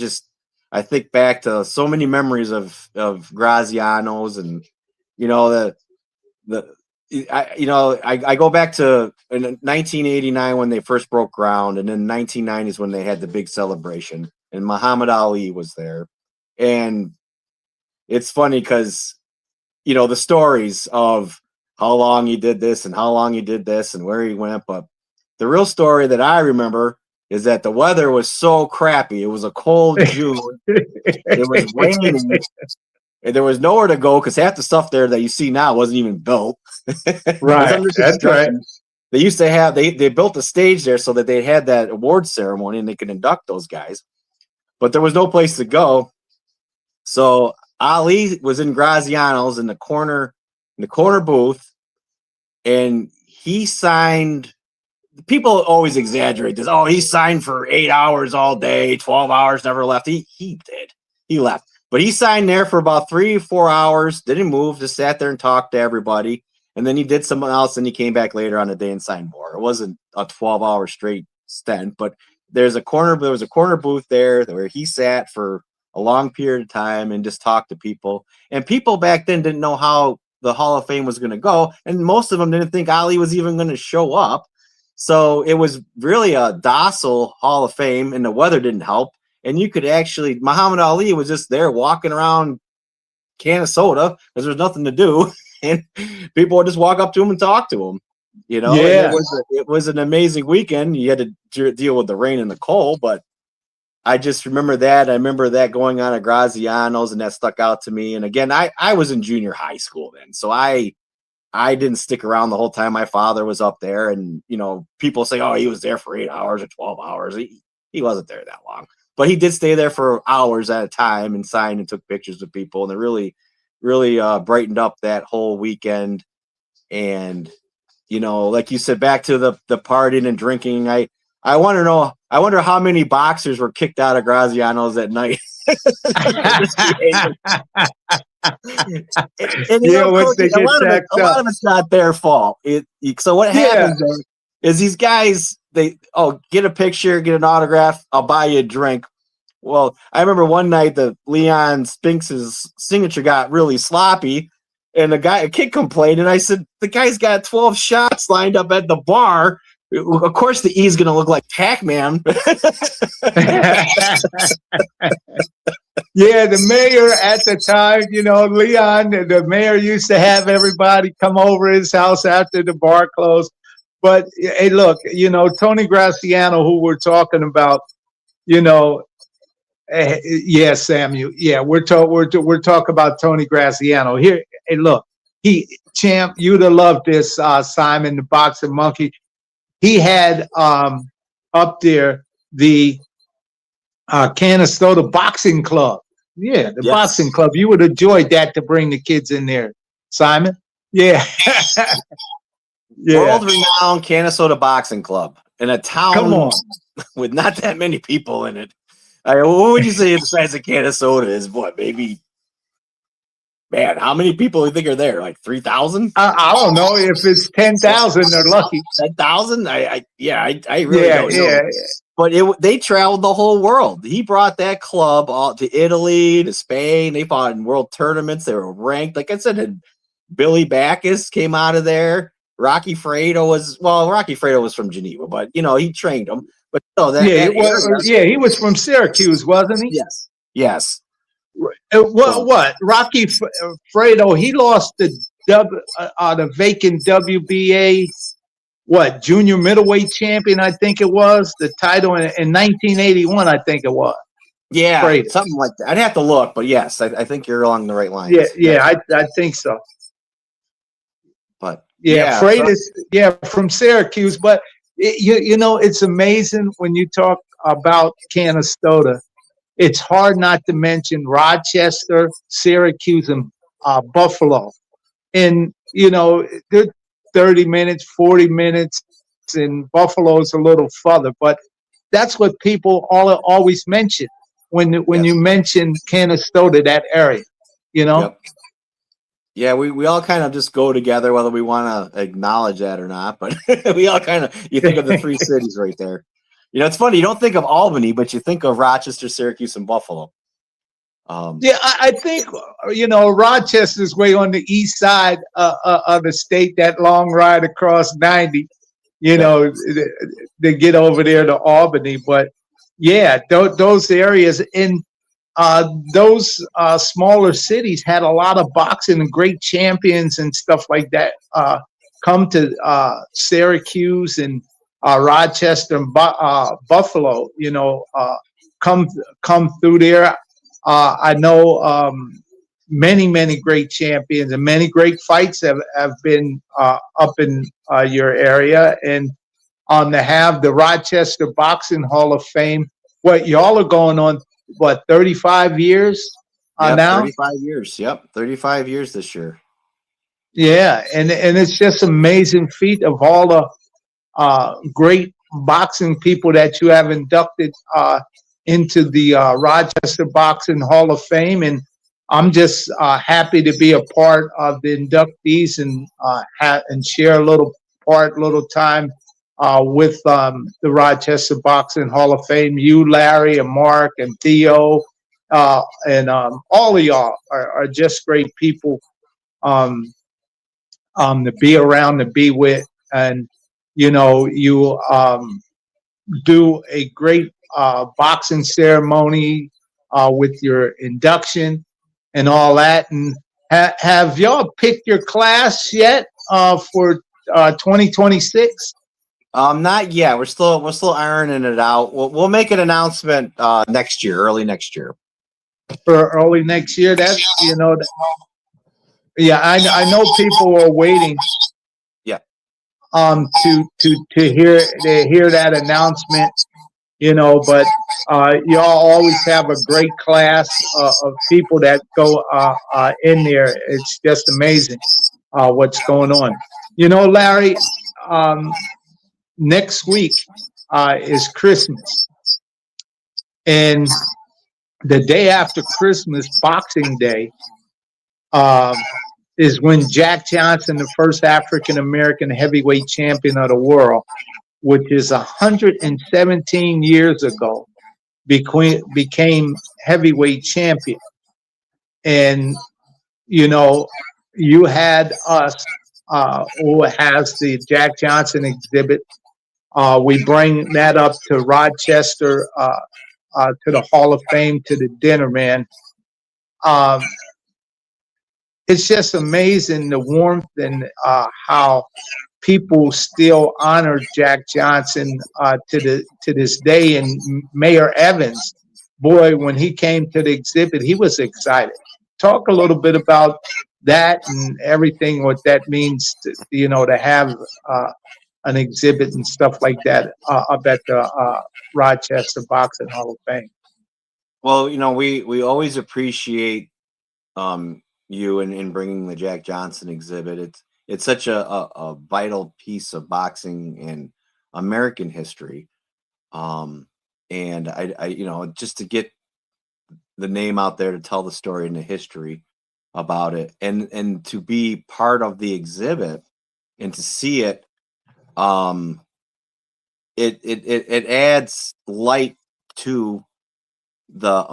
think back to so many memories of Graziano's, and I go back to in 1989 when they first broke ground, and then 1990 is when they had the big celebration, and Muhammad Ali was there. And it's funny because the stories of how long he did this and how long he did this and where he went, but the real story that I remember is that the weather was so crappy. It was a cold June. It was raining. And there was nowhere to go because half the stuff there that you see now wasn't even built. Right. That's right. They used to have, they built a stage there so that they had that award ceremony and they could induct those guys. But there was no place to go. So Ali was in Graziano's in the corner booth, and he signed. People always exaggerate this. Oh, he signed for 8 hours all day, 12 hours, never left. He did. He left. But he signed there for about 3 or 4 hours, didn't move, just sat there and talked to everybody. And then he did something else, and he came back later on the day and signed more. It wasn't a 12-hour straight stint, but there was a corner booth there where he sat for a long period of time and just talked to people. And people back then didn't know how the Hall of Fame was going to go, and most of them didn't think Ali was even going to show up. So it was really a docile Hall of Fame, and the weather didn't help. And you could actually, Muhammad Ali was just there walking around Canastota because there's nothing to do. And people would just walk up to him and talk to him. you know, and Yeah. it was an amazing weekend. You had to deal with the rain and the cold, but I just remember that. I remember that going on at Graziano's, and that stuck out to me. And again, I was in junior high school then, so I didn't stick around the whole time. My father was up there, and you know, people say, "Oh, he was there for 8 hours or 12 hours." He wasn't there that long, but he did stay there for hours at a time and signed and took pictures with people, and it really, really brightened up that whole weekend. And you know, like you said, back to the partying and drinking. I wonder how many boxers were kicked out of Graziano's that night. and you know, Coach, a lot of it's not their fault. So what happens is these guys, they get a picture, get an autograph, I'll buy you a drink. Well, I remember one night the Leon Spinks's signature got really sloppy, and a kid complained, and I said, the guy's got 12 shots lined up at the bar. Of course, the E's going to look like Pac-Man. Yeah, the mayor at the time, you know, Leon, the mayor used to have everybody come over his house after the bar closed. But hey, look, you know, Tony Graziano, who we're talking about, you know, yeah, Samuel, yeah, we're talking about Tony Graziano here. Hey, look, champ, you'd have loved this, Simon, the boxing monkey. He had up there the Canastota Boxing Club. Yeah, the boxing club. You would have enjoyed that to bring the kids in there, Simon. Yeah. Yeah. World-renowned Canastota Boxing Club in a town with not that many people in it. What would you say the size of Canastota is? What, maybe? Man, how many people do you think are there? Like 3,000? I don't know. If it's 10,000, they're lucky. 10,000? I really don't know. But they traveled the whole world. He brought that club all to Italy, to Spain. They fought in world tournaments. They were ranked. Like I said, Billy Backus came out of there. Rocky Fredo was from Geneva, but you know, he trained him. But no, he was from Syracuse, wasn't he? Yes. What? Rocky Fredo, he lost the vacant WBA, junior middleweight champion, I think it was, the title in 1981, I think it was. Yeah, Fredo. Something like that. I'd have to look, but yes, I think you're along the right lines. Yeah, I think so. But Fredo, from Syracuse. But you know, it's amazing when you talk about Canastota. It's hard not to mention Rochester, Syracuse, and Buffalo. And, you know, they're 30 minutes, 40 minutes, and Buffalo's a little further. But that's what people always mention when you mention Canastota, that area, you know? Yep. Yeah, we all kind of just go together, whether we want to acknowledge that or not. But we all kind of, you think of the three cities right there. You know, it's funny. You don't think of Albany, but you think of Rochester, Syracuse, and Buffalo. I think, you know, Rochester's way on the east side of the state, that long ride across 90, you know, to get over there to Albany. But, yeah, those areas in those smaller cities had a lot of boxing and great champions and stuff like that come to Syracuse and Rochester and Buffalo, you know, come through there. I know many great champions and many great fights have been up in your area. And to have the Rochester Boxing Hall of Fame, y'all are going on, 35 years now? 35 years. Yep, 35 years this year. Yeah, and it's just amazing feat of all the great boxing people that you have inducted into the Rochester Boxing Hall of Fame, and I'm just happy to be a part of the inductees and share a little time with the Rochester Boxing Hall of Fame. You, Larry, and Mark, and Theo, and all of y'all are just great people to be around, to be with, and you know, you do a great boxing ceremony with your induction and all that. And have y'all picked your class yet for 2026? Not yet. We're still ironing it out. We'll make an announcement next year, early next year. For early next year. That's yeah. I know people are waiting. Yeah. To hear that announcement. But y'all always have a great class of people that go in there. It's just amazing what's going on. Larry, next week is Christmas. And the day after Christmas, Boxing Day, is when Jack Johnson, the first African-American heavyweight champion of the world, which is 117 years ago, became heavyweight champion. And, you had us, who has the Jack Johnson exhibit. We bring that up to Rochester, to the Hall of Fame, to the dinner, man. It's just amazing the warmth and how people still honor Jack Johnson to this day. And Mayor Evans, boy, when he came to the exhibit, he was excited. Talk a little bit about that and everything, what that means to have an exhibit and stuff like that up at the Rochester Boxing Hall of Fame. Well, we always appreciate you in bringing the Jack Johnson exhibit. It's such a vital piece of boxing and American history. And I just to get the name out there, to tell the story and the history about it, and to be part of the exhibit and to see it, it adds light to the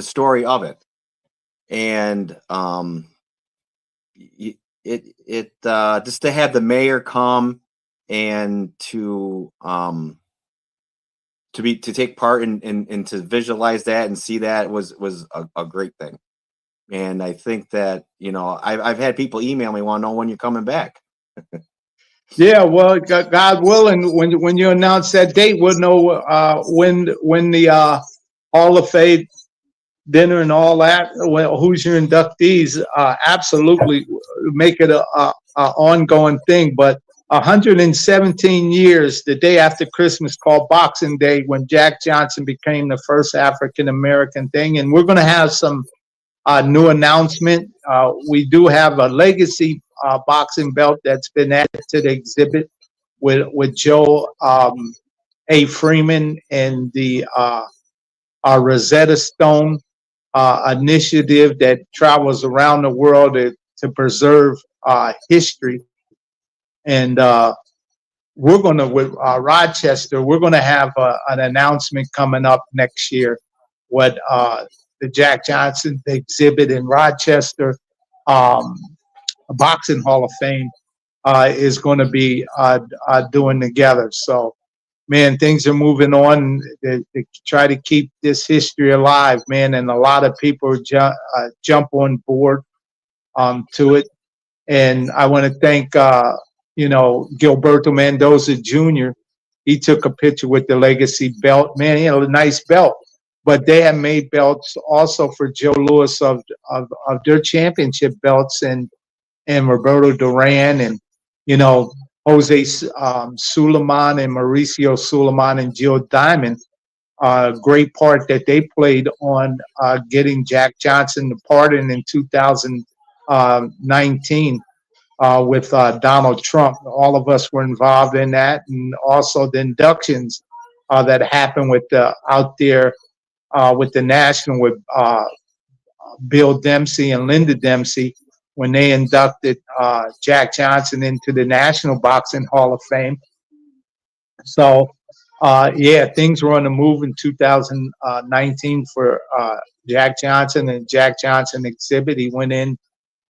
story of it. And it just to have the mayor come and to take part and to visualize that and see that was a great thing. And I think that I've had people email me, want to know when you're coming back. Yeah, well, God willing, when you announce that date, we'll know when the Hall of Fame dinner and all that. Well, who's your inductees? Absolutely, make it a ongoing thing. But 117 years, the day after Christmas, called Boxing Day, when Jack Johnson became the first African American thing, and we're going to have some new announcement. We do have a legacy boxing belt that's been added to the exhibit with Joe A. Freeman and the Rosetta Stone initiative that travels around the world to preserve history. And we're going to, with Rochester, we're going to have an announcement coming up next year what the Jack Johnson exhibit in Rochester Boxing Hall of Fame is going to be doing together. So, man, things are moving on to try to keep this history alive, man, and a lot of people jump on board to it. And I want to thank, Gilberto Mendoza Jr. He took a picture with the legacy belt. Man, he had a nice belt. But they have made belts also for Joe Louis of their championship belts and Roberto Duran and, Jose Suleiman and Mauricio Suleiman and Jill Diamond. Great part that they played on getting Jack Johnson the pardon in 2019 with Donald Trump. All of us were involved in that, and also the inductions that happened with out there with the National with Bill Dempsey and Linda Dempsey when they inducted Jack Johnson into the National Boxing Hall of Fame. So, things were on the move in 2019 for Jack Johnson and Jack Johnson exhibit. He went in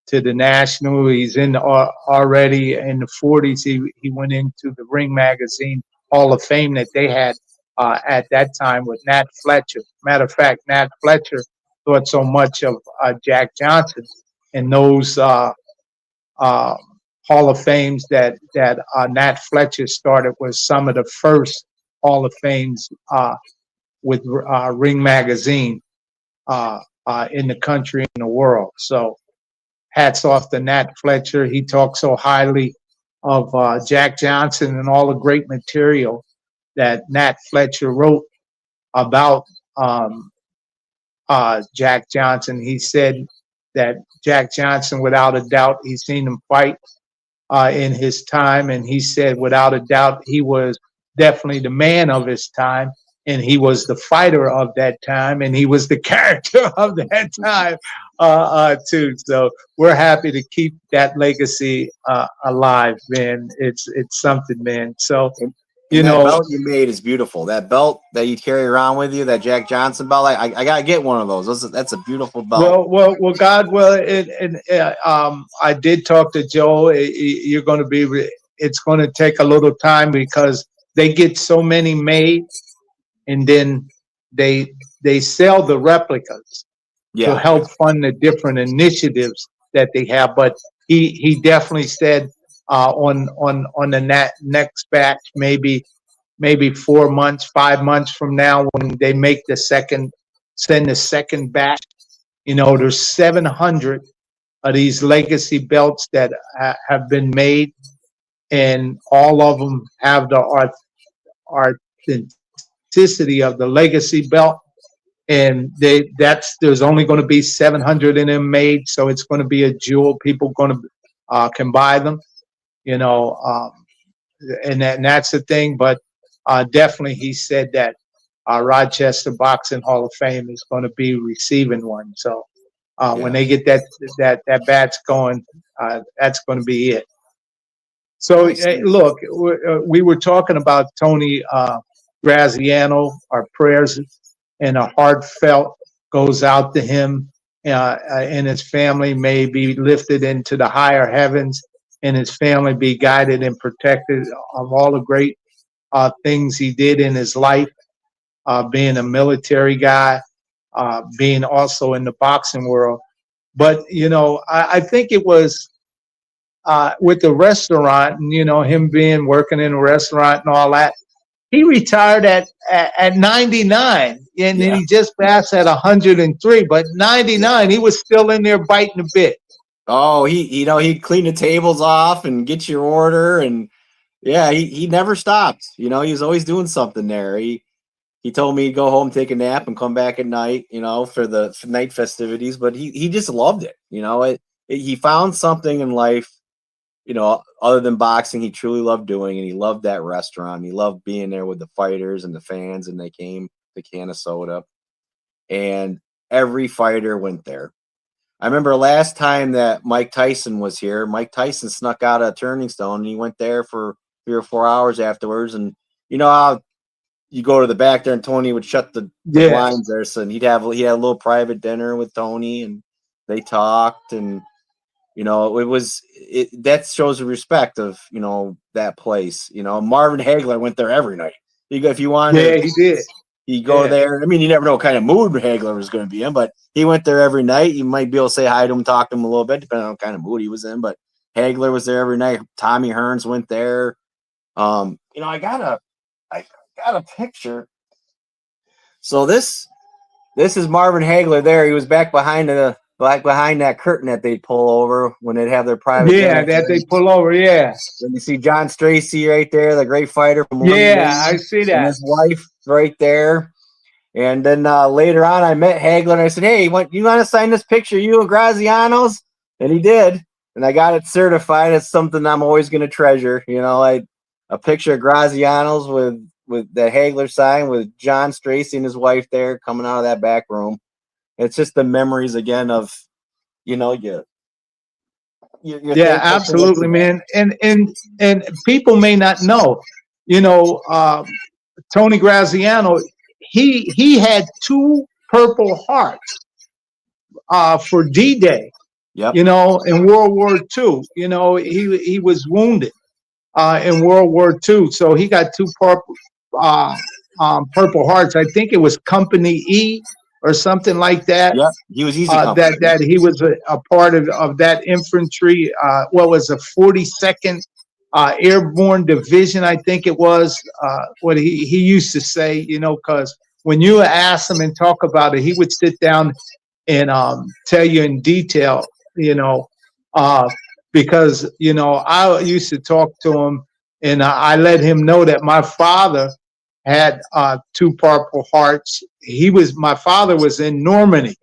to the National. He's in already in the 40s. He went into the Ring Magazine Hall of Fame that they had at that time with Nat Fletcher. Matter of fact, Nat Fletcher thought so much of Jack Johnson and those Hall of Fames that Nat Fletcher started was some of the first Hall of Fames with Ring Magazine in the country and the world. So hats off to Nat Fletcher. He talks so highly of Jack Johnson and all the great material that Nat Fletcher wrote about Jack Johnson. He said that Jack Johnson, without a doubt, he's seen him fight in his time, and he said without a doubt he was definitely the man of his time, and he was the fighter of that time, and he was the character of that time too. So we're happy to keep that legacy alive, man. It's something, man. So you know, that belt you made is beautiful. That belt that you carry around with you, that Jack Johnson belt, I gotta get one of those. That's a beautiful belt. Well, God, I did talk to Joe. You're going to be. It's going to take a little time because they get so many made, and then they sell the replicas to help fund the different initiatives that they have. But he definitely said on the next batch, maybe 4 months, 5 months from now, when they make send the second batch, you know, there's 700 of these legacy belts that have been made, and all of them have the authenticity of the legacy belt. And there's only going to be 700 in them made, so it's going to be a jewel. People going to can buy them, you know, and that's the thing. But definitely, he said that Rochester Boxing Hall of Fame is going to be receiving one. So when they get that batch going, that's going to be it. So look, we were talking about Tony Graziano. Our prayers and a heartfelt goes out to him and his family. May be lifted into the higher heavens, and his family be guided and protected of all the great things he did in his life, being a military guy, being also in the boxing world. But, you know, I think it was with the restaurant, and, you know, him working in a restaurant and all that. He retired at 99, and then he just passed at 103. But 99, he was still in there biting the bit. Oh, he'd clean the tables off and get your order, and he never stopped. You know, he was always doing something there. He told me he'd go home, take a nap, and come back at night, you know, for the night festivities. But he just loved it. You know, he found something in life, you know, other than boxing, he truly loved doing, and he loved that restaurant. He loved being there with the fighters and the fans, and they came to can of soda, and every fighter went there. I remember last time that Mike Tyson was here, Mike Tyson snuck out of Turning Stone, and he went there for 3 or 4 hours afterwards. And you know how you go to the back there, and Tony would shut the blinds there, so he had a little private dinner with Tony, and they talked, and you know, that shows the respect of, you know, that place. You know, Marvin Hagler went there every night. If you wanted, he did. You go there. I mean, you never know what kind of mood Hagler was going to be in, but he went there every night. You might be able to say hi to him, talk to him a little bit, depending on what kind of mood he was in. But Hagler was there every night. Tommy Hearns went there. You know, I got a picture. So this is Marvin Hagler there. He was back behind that curtain that they'd pull over when they'd have their private. Yeah, that they pull over. Yeah. And you see John Stracey right there, the great fighter from I see that. And his wife right there. And then later on, I met Hagler, and I said, "Hey, you want to sign this picture, you and Graziano's?" And he did. And I got it certified. It's something I'm always going to treasure. You know, a picture of Graziano's with the Hagler sign with John Stracey and his wife there coming out of that back room. It's just the memories again of, you know, yeah, absolutely, man. And people may not know, you know, Tony Graziano, he had 2 Purple Hearts for D-Day. Yep. You know, in World War II. You know, he was wounded in World War II, so he got 2 Purple Hearts. I think it was Company E or something like that. Yeah, he was easy company. That he was a part of that infantry. What was a 42nd Airborne Division, I think it was. What he used to say, you know, because when you ask him and talk about it, he would sit down and tell you in detail, you know, because, you know, I used to talk to him and I let him know that my father had 2 Purple Hearts. My father was in Normandy.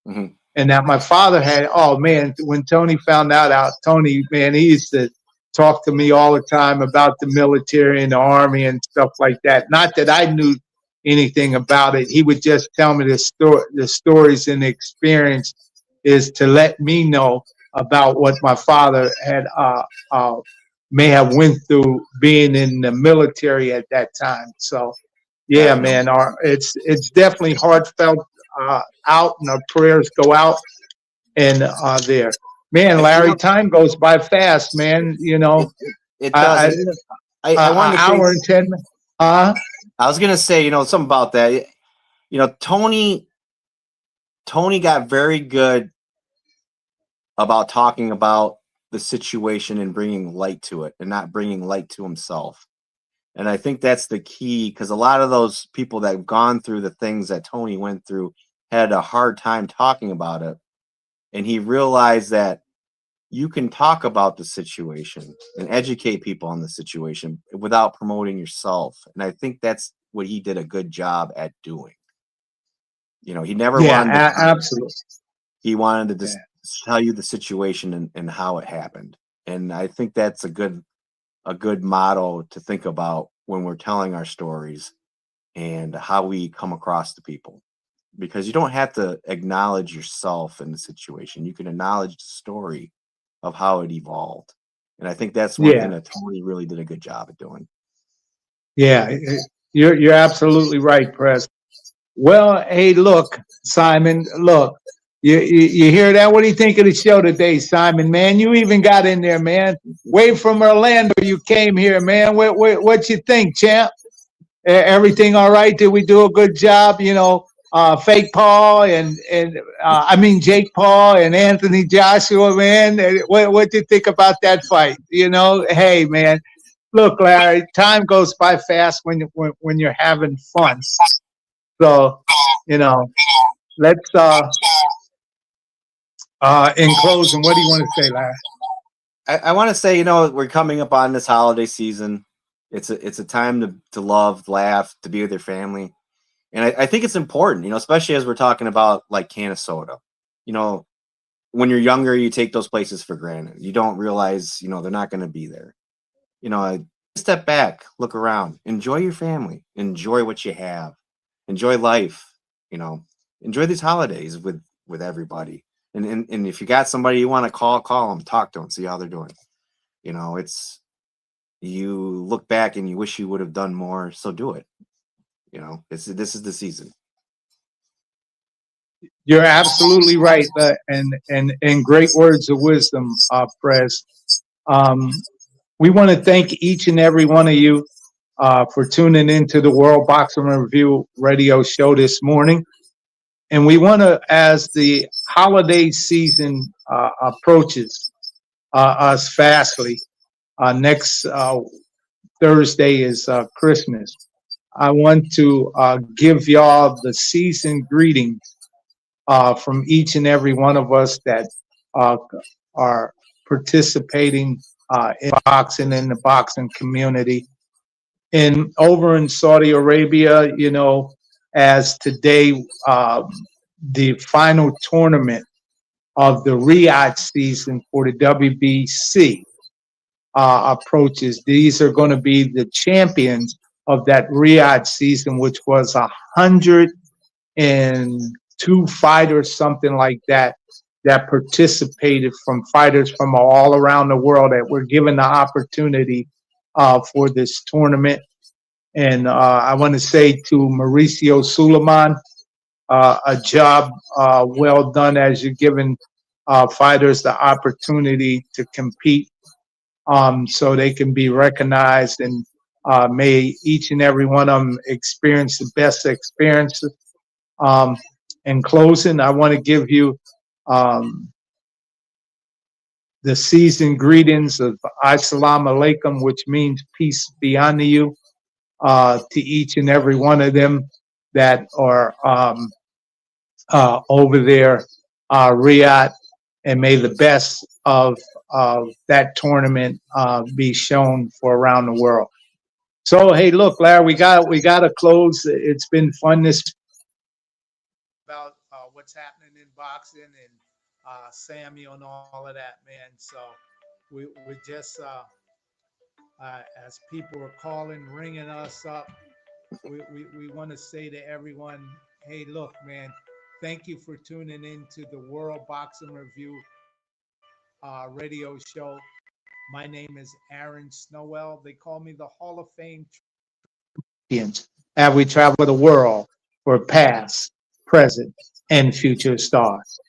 Mm-hmm. And that my father had, oh man, when Tony found out, Tony, man, he used to talk to me all the time about the military and the army and stuff like that. Not that I knew anything about it. He would just tell me the stories and the experience is to let me know about what my father had may have went through being in the military at that time. So yeah, man, it's definitely heartfelt out, and our prayers go out and there. Man, Larry, time goes by fast, man. You know, it does. I wanted to hour and 10 minutes. I was gonna say, you know, something about that. You know, Tony got very good about talking about the situation and bringing light to it, and not bringing light to himself. And I think that's the key, because a lot of those people that have gone through the things that Tony went through had a hard time talking about it. And he realized that you can talk about the situation and educate people on the situation without promoting yourself. And I think that's what he did a good job at doing. You know, he never wanted to, absolutely. He wanted to just tell you the situation and how it happened. And I think that's a good motto to think about when we're telling our stories and how we come across to people, because you don't have to acknowledge yourself in the situation. You can acknowledge the story of how it evolved. And I think that's one thing that Tony really did a good job at doing. Yeah, you're absolutely right, Press. Well, hey, look, Simon, look, you hear that? What do you think of the show today, Simon? Man, you even got in there, man. Way from Orlando, you came here, man. What you think, champ? Everything all right? Did we do a good job? You know, Fake Paul and Jake Paul and Anthony Joshua, man. What do you think about that fight? You know, hey, man. Look, Larry, time goes by fast when you're having fun. So, you know, let's in closing, what do you want to say, Larry? I want to say, you know, we're coming up on this holiday season. It's a time to love, laugh, to be with your family. And I think it's important, you know, especially as we're talking about like can of soda. You know, when you're younger, you take those places for granted. You don't realize, you know, they're not going to be there. You know, step back, look around, enjoy your family, enjoy what you have, enjoy life, you know, enjoy these holidays with everybody. And if you got somebody you want to call them, talk to them, see how they're doing. You know, you look back and you wish you would have done more, so do it. You know, this is the season. You're absolutely right, and great words of wisdom, Prez. We want to thank each and every one of you for tuning into the World Boxing Review radio show this morning. And we want to, as the holiday season approaches us fastly, next Thursday is Christmas. I want to give y'all the season greetings from each and every one of us that are participating in boxing, in the boxing community. And over in Saudi Arabia, you know, as today the final tournament of the Riyadh season for the WBC approaches. These are going to be the champions of that Riyadh season, which was 102 fighters, something like that participated, from fighters from all around the world that were given the opportunity for this tournament. And I want to say to Mauricio Suleiman, a job well done, as you're giving fighters the opportunity to compete so they can be recognized, and may each and every one of them experience the best experiences. In closing, I want to give you the seasoned greetings of Assalamu Alaikum, which means peace be unto you, to each and every one of them that are over there, Riyadh, and may the best of that tournament be shown for around the world. So, hey, look, Larry, we got to close. It's been fun this about what's happening in boxing and Samuel and all of that, man. So we just as people are calling, ringing us up, we want to say to everyone, hey, look, man, thank you for tuning in to the World Boxing Review radio show. My name is Aaron Snowell. They call me the Hall of Fame champions. And we travel the world for past, present, and future stars.